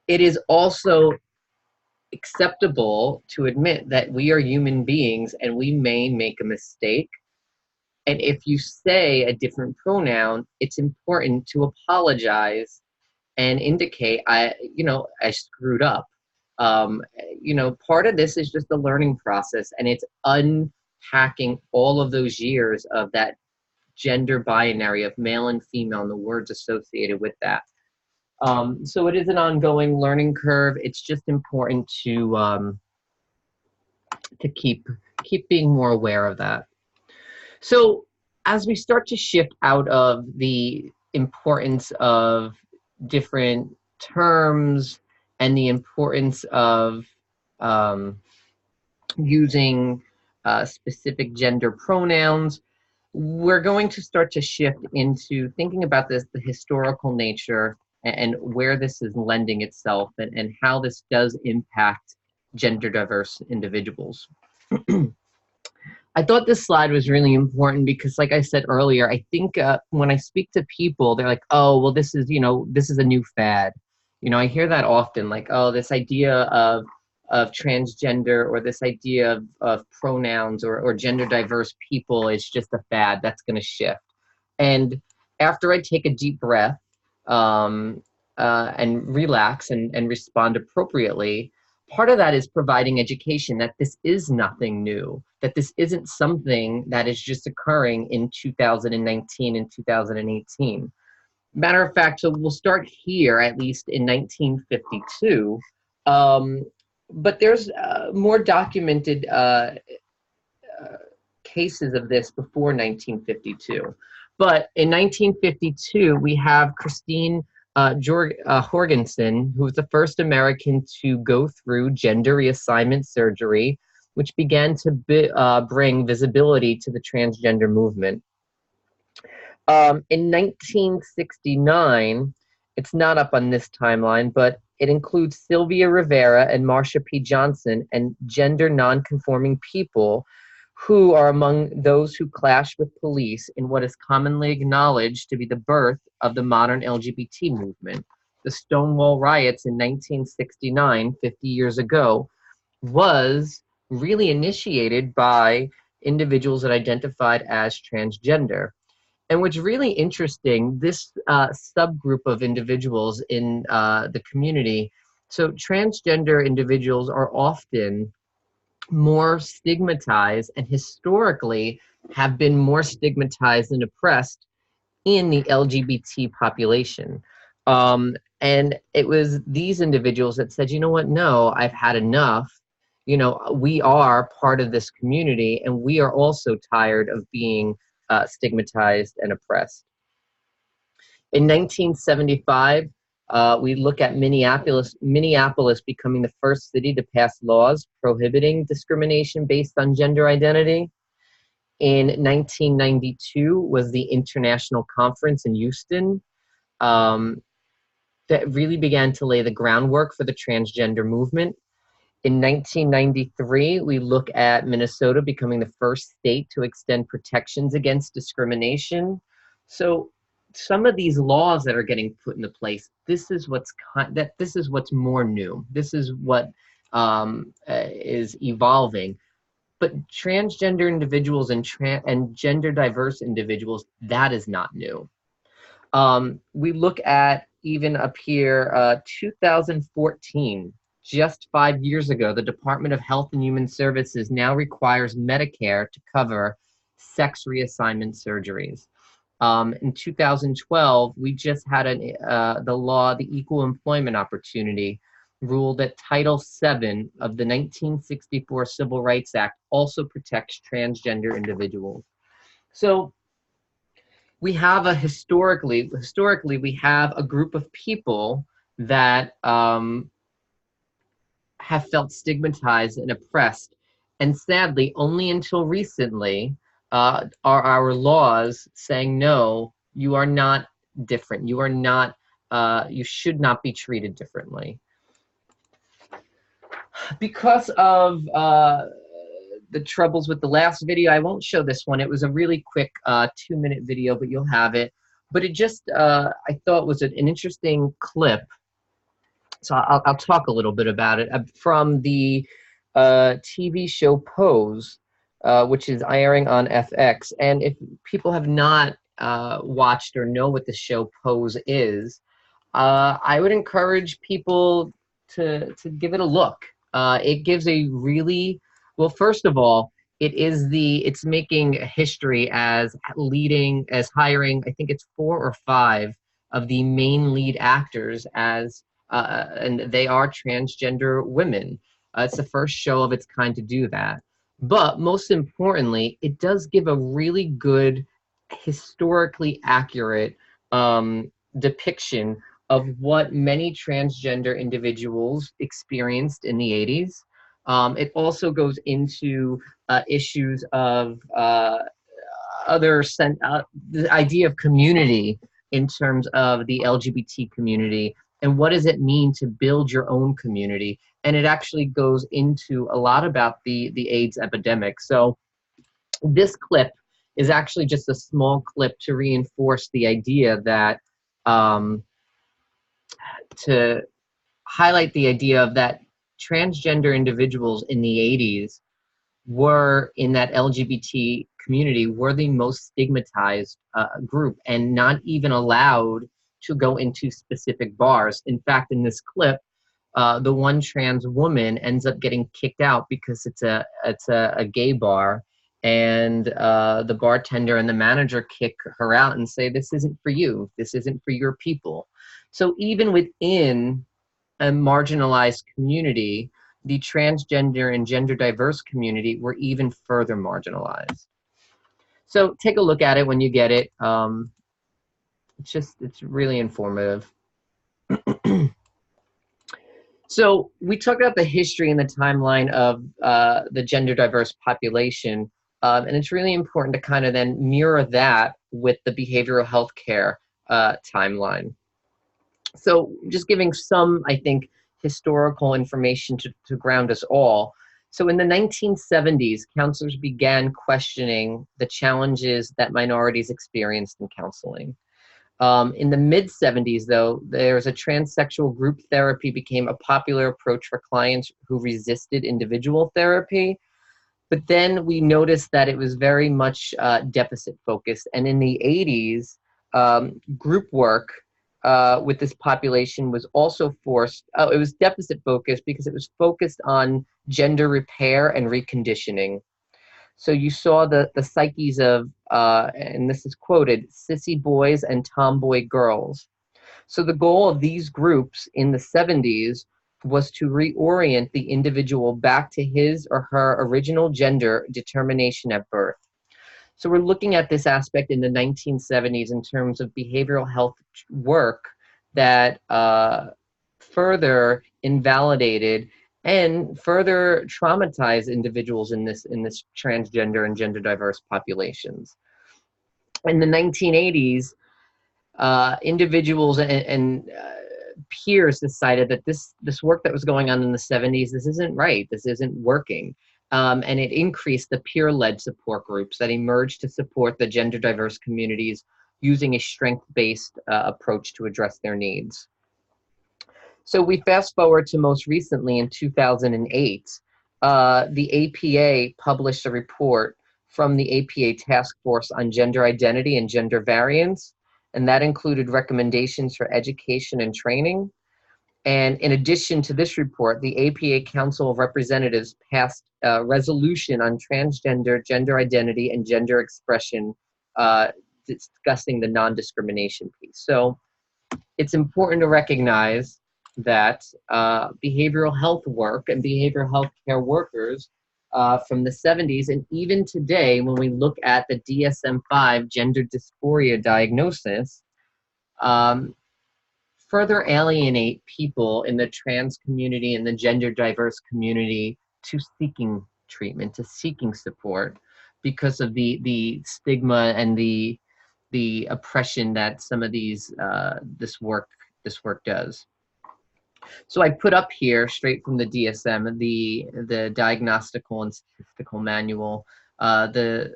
It is also acceptable to admit that we are human beings and we may make a mistake. And if you say a different pronoun, it's important to apologize and indicate, I screwed up. Part of this is just the learning process, and it's unpacking all of those years of that gender binary of male and female and the words associated with that. So it is an ongoing learning curve. It's just important to keep being more aware of that. So as we start to shift out of the importance of different terms and the importance of using specific gender pronouns, we're going to start to shift into thinking about the historical nature and where this is lending itself and how this does impact gender diverse individuals. I thought this slide was really important because, like I said earlier, I think when I speak to people, they're like, oh, well, this is a new fad. I hear that often, like, oh, this idea of transgender, or this idea of pronouns or gender diverse people is just a fad that's going to shift. And after I take a deep breath and relax and respond appropriately, part of that is providing education that this is nothing new, that this isn't something that is just occurring in 2019 and 2018. Matter of fact, so we'll start here, at least in 1952. But there's more documented cases of this before 1952. But in 1952, we have Christine Jorgensen, who was the first American to go through gender reassignment surgery, which began to bring visibility to the transgender movement. In 1969, it's not up on this timeline, but it includes Sylvia Rivera and Marsha P. Johnson and gender non-conforming people who are among those who clash with police in what is commonly acknowledged to be the birth of the modern LGBT movement. The Stonewall riots in 1969, 50 years ago, was really initiated by individuals that identified as transgender. And what's really interesting, this subgroup of individuals in the community, so transgender individuals are often more stigmatized and historically have been more stigmatized and oppressed in the LGBT population. And it was these individuals that said, you know what, no, I've had enough. You know, we are part of this community, and we are also tired of being stigmatized and oppressed. In 1975, we look at Minneapolis becoming the first city to pass laws prohibiting discrimination based on gender identity. In 1992 was the International Conference in Houston that really began to lay the groundwork for the transgender movement. In 1993, we look at Minnesota becoming the first state to extend protections against discrimination. So some of these laws that are getting put into place, this is what's more new. This is what is evolving. But transgender individuals and gender diverse individuals, that is not new. We look at even up here, 2014, just 5 years ago, the Department of Health and Human Services now requires Medicare to cover sex reassignment surgeries. In 2012, we just had the law, the Equal Employment Opportunity, ruled that Title VII of the 1964 Civil Rights Act also protects transgender individuals. So we have historically, we have a group of people that have felt stigmatized and oppressed. And sadly, only until recently are our laws saying, no, you are not different. You are not, you should not be treated differently. Because of the troubles with the last video, I won't show this one. It was a really quick 2-minute video, but you'll have it. But it just, I thought was an interesting clip. So I'll talk a little bit about it from the TV show Pose, which is airing on FX. And if people have not watched or know what the show Pose is, I would encourage people to give it a look. It gives a really, well, first of all, it's making history as hiring, I think it's 4 or 5 of the main lead actors as, and they are transgender women. It's the first show of its kind to do that. But most importantly, it does give a really good, historically accurate depiction of what many transgender individuals experienced in the 80s. It also goes into issues of the idea of community in terms of the LGBT community, and what does it mean to build your own community. And it actually goes into a lot about the AIDS epidemic. So this clip is actually just a small clip to reinforce the idea that, to highlight the idea of that transgender individuals in the 80s were, in that LGBT community, were the most stigmatized group and not even allowed to go into specific bars. In fact, in this clip, the one trans woman ends up getting kicked out because it's a gay bar, and the bartender and the manager kick her out and say, this isn't for you, this isn't for your people. So even within a marginalized community, the transgender and gender diverse community were even further marginalized. So take a look at it when you get it. It's really informative. So we talked about the history and the timeline of the gender diverse population, and it's really important to kind of then mirror that with the behavioral health care timeline. So just giving some, I think, historical information to ground us all. So in the 1970s, counselors began questioning the challenges that minorities experienced in counseling. In the mid-70s, though, there's a transsexual group therapy became a popular approach for clients who resisted individual therapy. But then we noticed that it was very much deficit focused. And in the 80s, group work with this population was also forced. It was deficit focused because it was focused on gender repair and reconditioning. So you saw the psyches of, and this is quoted, sissy boys and tomboy girls. So the goal of these groups in the 70s was to reorient the individual back to his or her original gender determination at birth. So we're looking at this aspect in the 1970s in terms of behavioral health work that further invalidated and further traumatized individuals in this transgender and gender diverse populations. In the 1980s, individuals and peers decided that this work that was going on in the 70s, this isn't right, this isn't working. And it increased the peer-led support groups that emerged to support the gender diverse communities using a strength-based approach to address their needs. So we fast forward to most recently in 2008, the APA published a report from the APA Task Force on Gender Identity and Gender Variance, and that included recommendations for education and training. And in addition to this report, the APA Council of Representatives passed a resolution on transgender, gender identity, and gender expression, discussing the non-discrimination piece. So it's important to recognize that behavioral health work and behavioral health care workers from the 70s, and even today, when we look at the DSM-5 gender dysphoria diagnosis, further alienate people in the trans community and the gender diverse community to seeking treatment, to seeking support, because of the stigma and the oppression that some of these this work does. So I put up here, straight from the DSM, the Diagnostical and Statistical Manual, the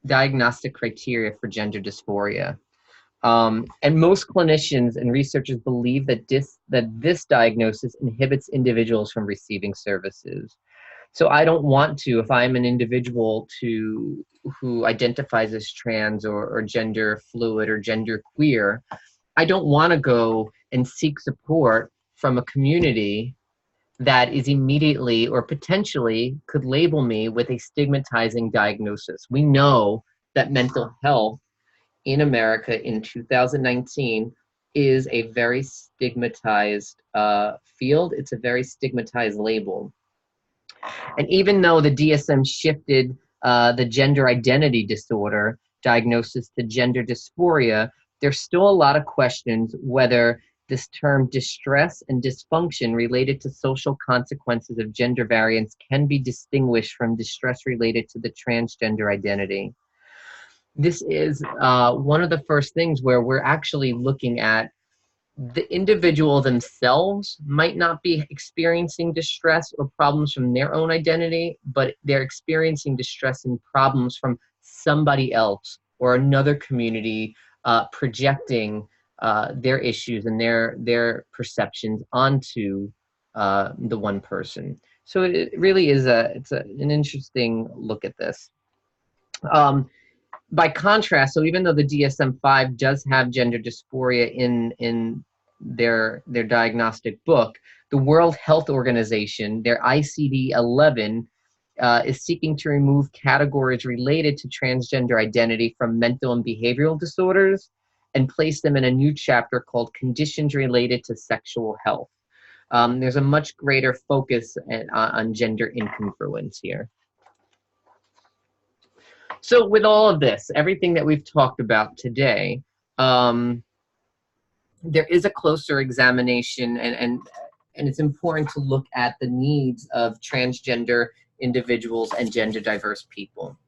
diagnostic criteria for gender dysphoria. And most clinicians and researchers believe that this diagnosis inhibits individuals from receiving services. So I don't want to, if I'm an individual who identifies as trans or gender fluid or gender queer, I don't want to go and seek support from a community that is immediately or potentially could label me with a stigmatizing diagnosis. We know that mental health in America in 2019 is a very stigmatized field. It's a very stigmatized label. And even though the DSM shifted the gender identity disorder diagnosis to gender dysphoria, there's still a lot of questions whether this term distress and dysfunction related to social consequences of gender variance can be distinguished from distress related to the transgender identity. This is one of the first things where we're actually looking at the individual themselves might not be experiencing distress or problems from their own identity, but they're experiencing distress and problems from somebody else or another community projecting their issues and their perceptions onto the one person. So it really is an interesting look at this. By contrast, so even though the DSM-5 does have gender dysphoria in their diagnostic book, the World Health Organization, their ICD-11, is seeking to remove categories related to transgender identity from mental and behavioral disorders and place them in a new chapter called Conditions Related to Sexual Health. There's a much greater focus on gender incongruence here. So with all of this, everything that we've talked about today, there is a closer examination, and it's important to look at the needs of transgender individuals and gender diverse people.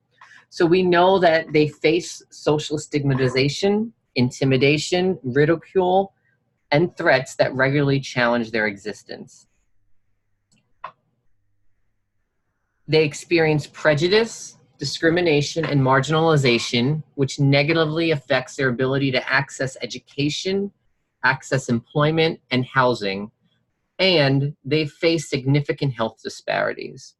So we know that they face social stigmatization, intimidation, ridicule, and threats that regularly challenge their existence. They experience prejudice, discrimination, and marginalization, which negatively affects their ability to access education, access employment, and housing, and they face significant health disparities.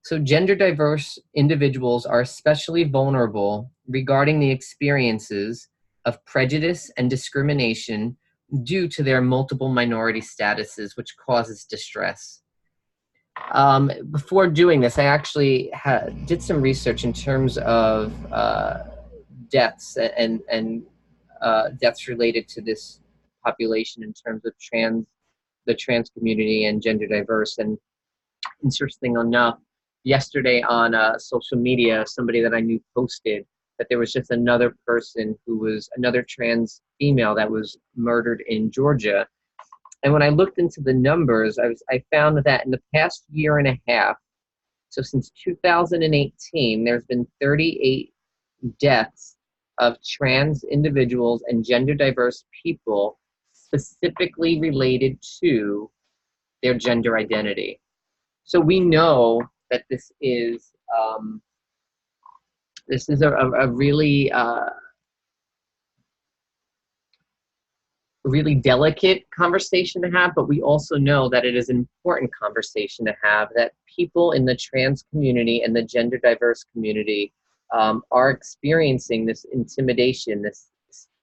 So gender diverse individuals are especially vulnerable regarding the experiences of prejudice and discrimination due to their multiple minority statuses, which causes distress. Before doing this, I actually did some research in terms of deaths and deaths related to this population in terms of the trans community and gender diverse. And interesting enough, yesterday on social media, somebody that I knew posted that there was just another person who was another trans female that was murdered in Georgia. And when I looked into the numbers, I found that in the past year and a half, so since 2018, there's been 38 deaths of trans individuals and gender diverse people specifically related to their gender identity. So we know that this is a really really delicate conversation to have, but we also know that it is an important conversation to have, that people in the trans community and the gender diverse community are experiencing this intimidation, this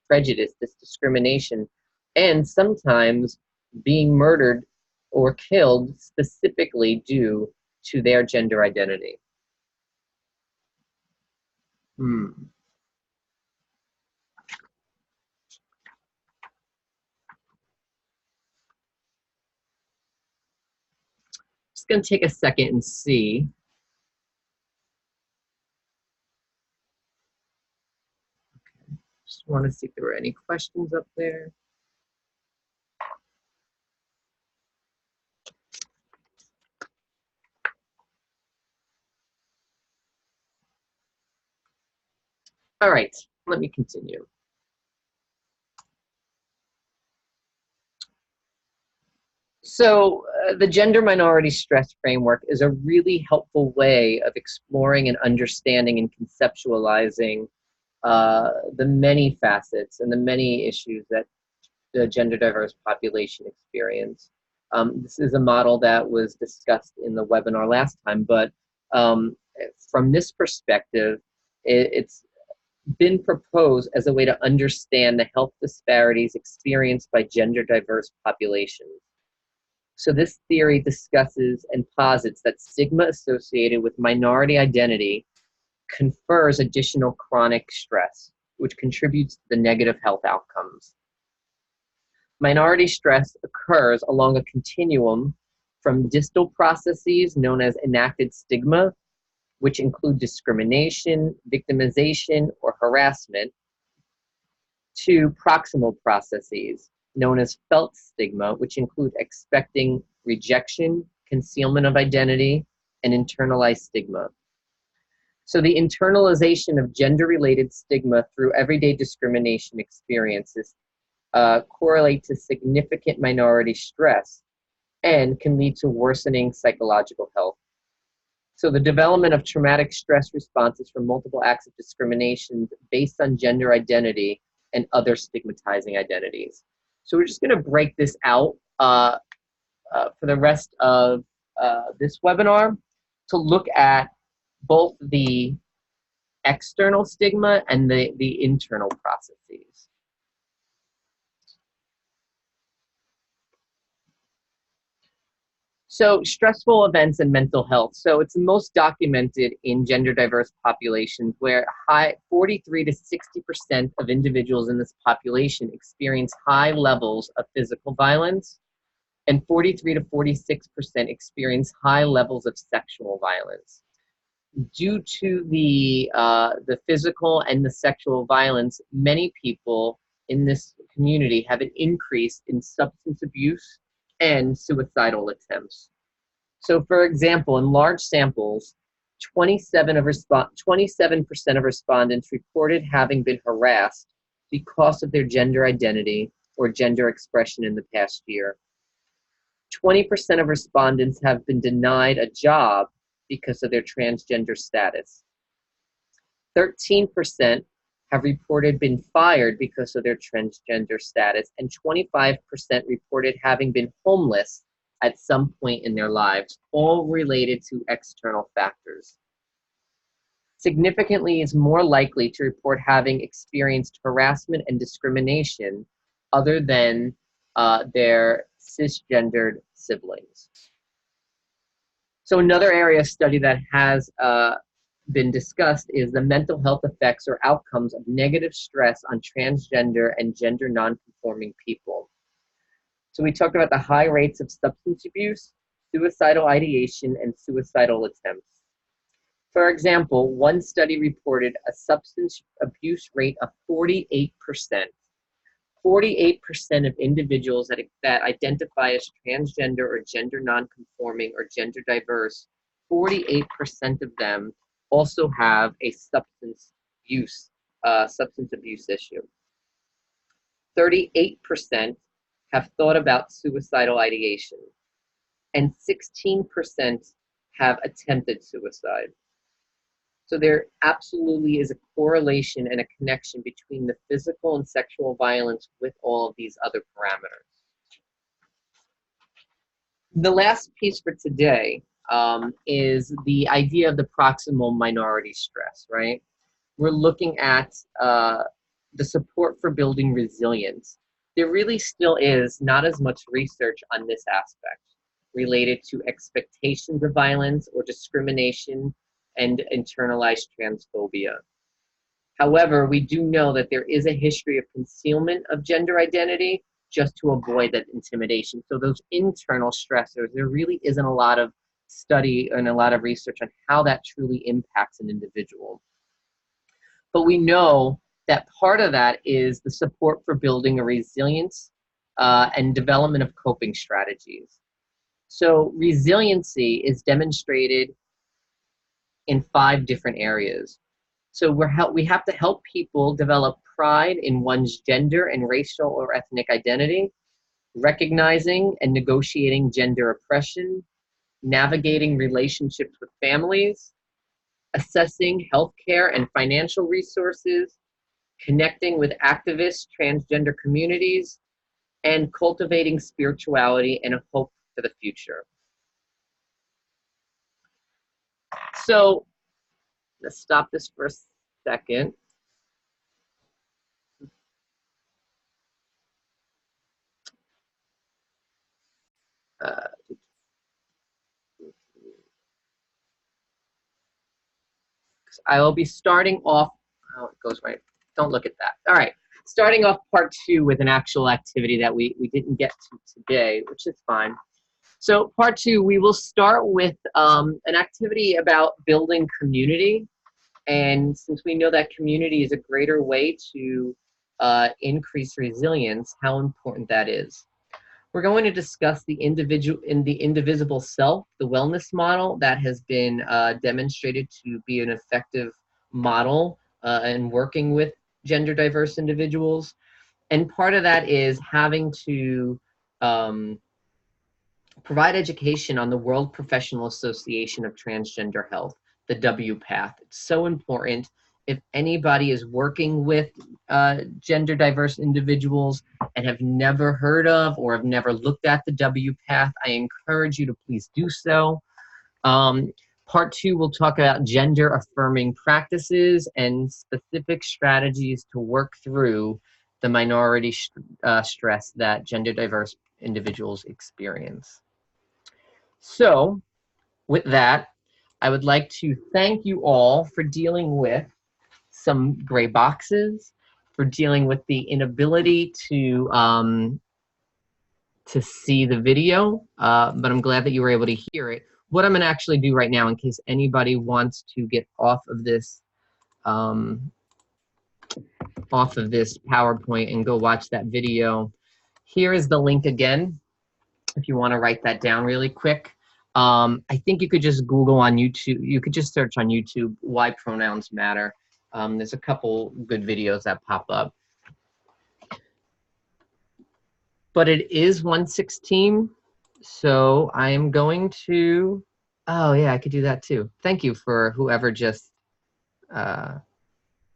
prejudice, this discrimination, and sometimes being murdered or killed specifically due to their gender identity. Just going to take a second and see. Okay. Just want to see if there were any questions up there. All right, let me continue. So the gender minority stress framework is a really helpful way of exploring and understanding and conceptualizing the many facets and the many issues that the gender diverse population experience. This is a model that was discussed in the webinar last time, but from this perspective, it's been proposed as a way to understand the health disparities experienced by gender diverse populations. So this theory discusses and posits that stigma associated with minority identity confers additional chronic stress, which contributes to the negative health outcomes. Minority stress occurs along a continuum from distal processes known as enacted stigma, which include discrimination, victimization, or harassment, to proximal processes known as felt stigma, which include expecting rejection, concealment of identity, and internalized stigma. So the internalization of gender-related stigma through everyday discrimination experiences correlate to significant minority stress and can lead to worsening psychological health. So the development of traumatic stress responses from multiple acts of discrimination based on gender identity and other stigmatizing identities. So we're just going to break this out for the rest of this webinar to look at both the external stigma and the internal processes. So stressful events and mental health. So it's most documented in gender diverse populations where 43 to 60% of individuals in this population experience high levels of physical violence, and 43 to 46% experience high levels of sexual violence. Due to the physical and the sexual violence, many people in this community have an increase in substance abuse and suicidal attempts. So for example, in large samples, 27% of respondents reported having been harassed because of their gender identity or gender expression in the past year. 20% of respondents have been denied a job because of their transgender status. 13% have reported been fired because of their transgender status, and 25% reported having been homeless at some point in their lives, all related to external factors. Significantly is more likely to report having experienced harassment and discrimination other than their cisgendered siblings. So another area of study that has been discussed is the mental health effects or outcomes of negative stress on transgender and gender nonconforming people. So we talked about the high rates of substance abuse, suicidal ideation, and suicidal attempts. For example, one study reported a substance abuse rate of 48%. 48% of individuals that identify as transgender or gender nonconforming or gender diverse, 48% of them also have a substance abuse issue. 38% have thought about suicidal ideation, and 16% have attempted suicide. So there absolutely is a correlation and a connection between the physical and sexual violence with all of these other parameters. The last piece for today is the idea of the proximal minority stress, right? We're looking at the support for building resilience. There really still is not as much research on this aspect related to expectations of violence or discrimination and internalized transphobia. However, we do know that there is a history of concealment of gender identity just to avoid that intimidation. So those internal stressors, there really isn't a lot of study and a lot of research on how that truly impacts an individual. But we know that part of that is the support for building a resilience and development of coping strategies. So resiliency is demonstrated in 5 different areas. So we have to help people develop pride in one's gender and racial or ethnic identity, recognizing and negotiating gender oppression, navigating relationships with families, assessing healthcare and financial resources, connecting with activists, transgender communities, and cultivating spirituality and a hope for the future. So let's stop this for a second. I will be starting off, oh, it goes right, don't look at that. All right, starting off part 2 with an actual activity that we didn't get to today, which is fine. So part 2, we will start with an activity about building community. And since we know that community is a greater way to increase resilience, how important that is. We're going to discuss the indivisible self, the wellness model that has been demonstrated to be an effective model in working with gender diverse individuals. And part of that is having to provide education on the World Professional Association of Transgender Health, the WPATH. It's so important. If anybody is working with gender diverse individuals and have never heard of or have never looked at the WPATH, I encourage you to please do so. Part 2, we'll talk about gender affirming practices and specific strategies to work through the minority stress that gender diverse individuals experience. So with that, I would like to thank you all for dealing with some gray boxes, for dealing with the inability to see the video, but I'm glad that you were able to hear it. What I'm going to actually do right now, in case anybody wants to get off of this PowerPoint and go watch that video, here is the link again, if you want to write that down really quick. I think you could just Google on YouTube. You could just search on YouTube, Why Pronouns Matter. There's a couple good videos that pop up. But it is 1:16, so I am going to, oh yeah, I could do that too. Thank you for whoever just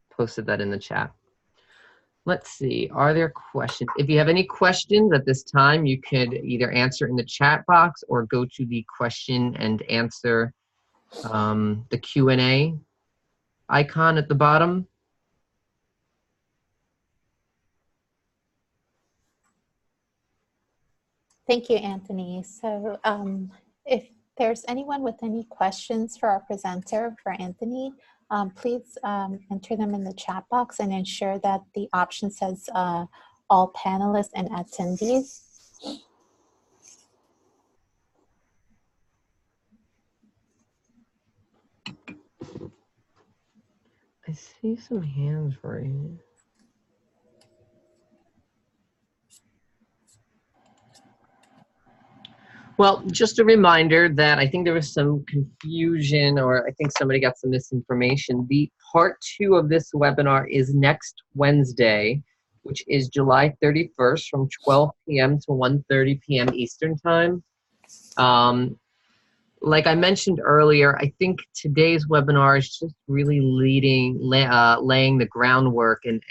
posted that in the chat. Let's see, are there questions? If you have any questions at this time, you could either answer in the chat box or go to the question and answer, the Q&A icon at the bottom. Thank you, Anthony. So if there's anyone with any questions for our presenter, for Anthony, please enter them in the chat box and ensure that the option says all panelists and attendees. I see some hands raised. Well, just a reminder that I think there was some confusion, or I think somebody got some misinformation. The part 2 of this webinar is next Wednesday, which is July 31st from 12 p.m. to 1:30 p.m. Eastern Time. Like I mentioned earlier, I think today's webinar is just really laying the groundwork and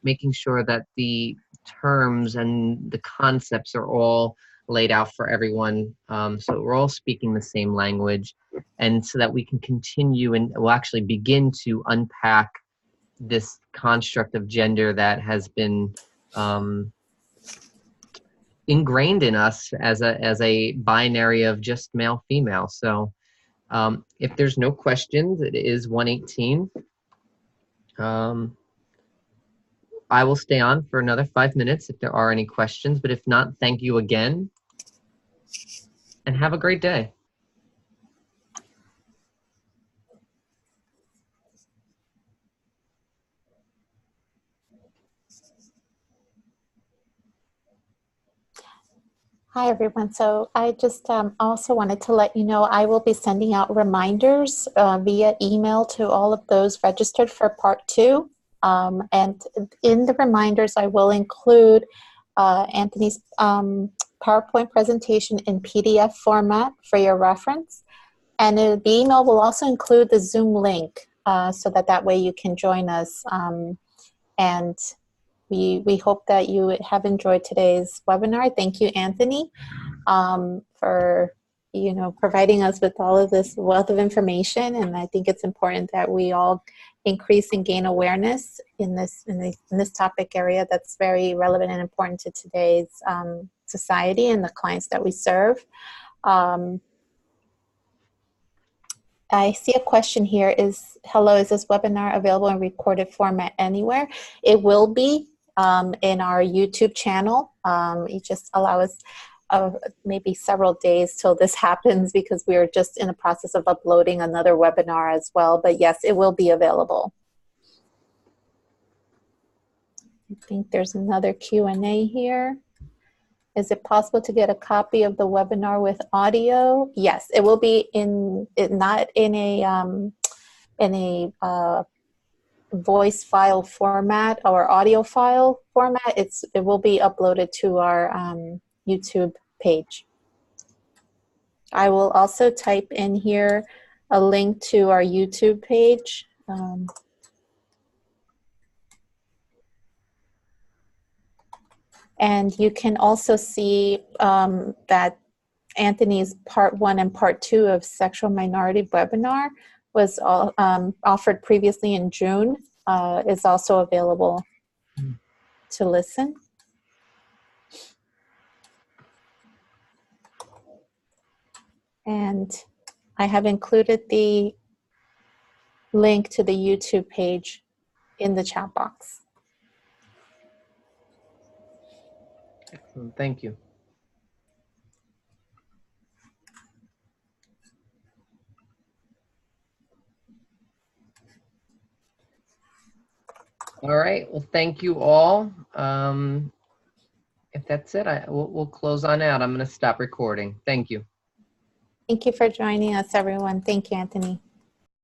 making sure that the terms and the concepts are all laid out for everyone, so we're all speaking the same language, and so that we can continue and we'll actually begin to unpack this construct of gender that has been ingrained in us as a binary of just male female. So if there's no questions, it is 1:18. I will stay on for another 5 minutes if there are any questions, but if not, thank you again and have a great day. Hi, everyone. So I just also wanted to let you know I will be sending out reminders via email to all of those registered for part 2. And in the reminders, I will include Anthony's PowerPoint presentation in PDF format for your reference. And the email will also include the Zoom link so that way you can join us. And we hope that you have enjoyed today's webinar. Thank you, Anthony, for providing us with all of this wealth of information. And I think it's important that we all increase and gain awareness in this topic area that's very relevant and important to today's society and the clients that we serve. I see a question here hello, is this webinar available in recorded format anywhere? It will be in our YouTube channel. You just allow us maybe several days till this happens because we're just in the process of uploading another webinar as well. But yes, it will be available. I think there's another Q&A here. Is it possible to get a copy of the webinar with audio? Yes, it will be not in a voice file format or audio file format. It will be uploaded to our YouTube page. I will also type in here a link to our YouTube page. And you can also see that Anthony's part 1 and part 2 of Sexual Minority webinar was offered previously in June, is also available to listen. And I have included the link to the YouTube page in the chat box. Excellent. Thank you. All right. Well, thank you all. If that's it, we'll close on out. I'm going to stop recording. Thank you. Thank you for joining us, everyone. Thank you, Anthony.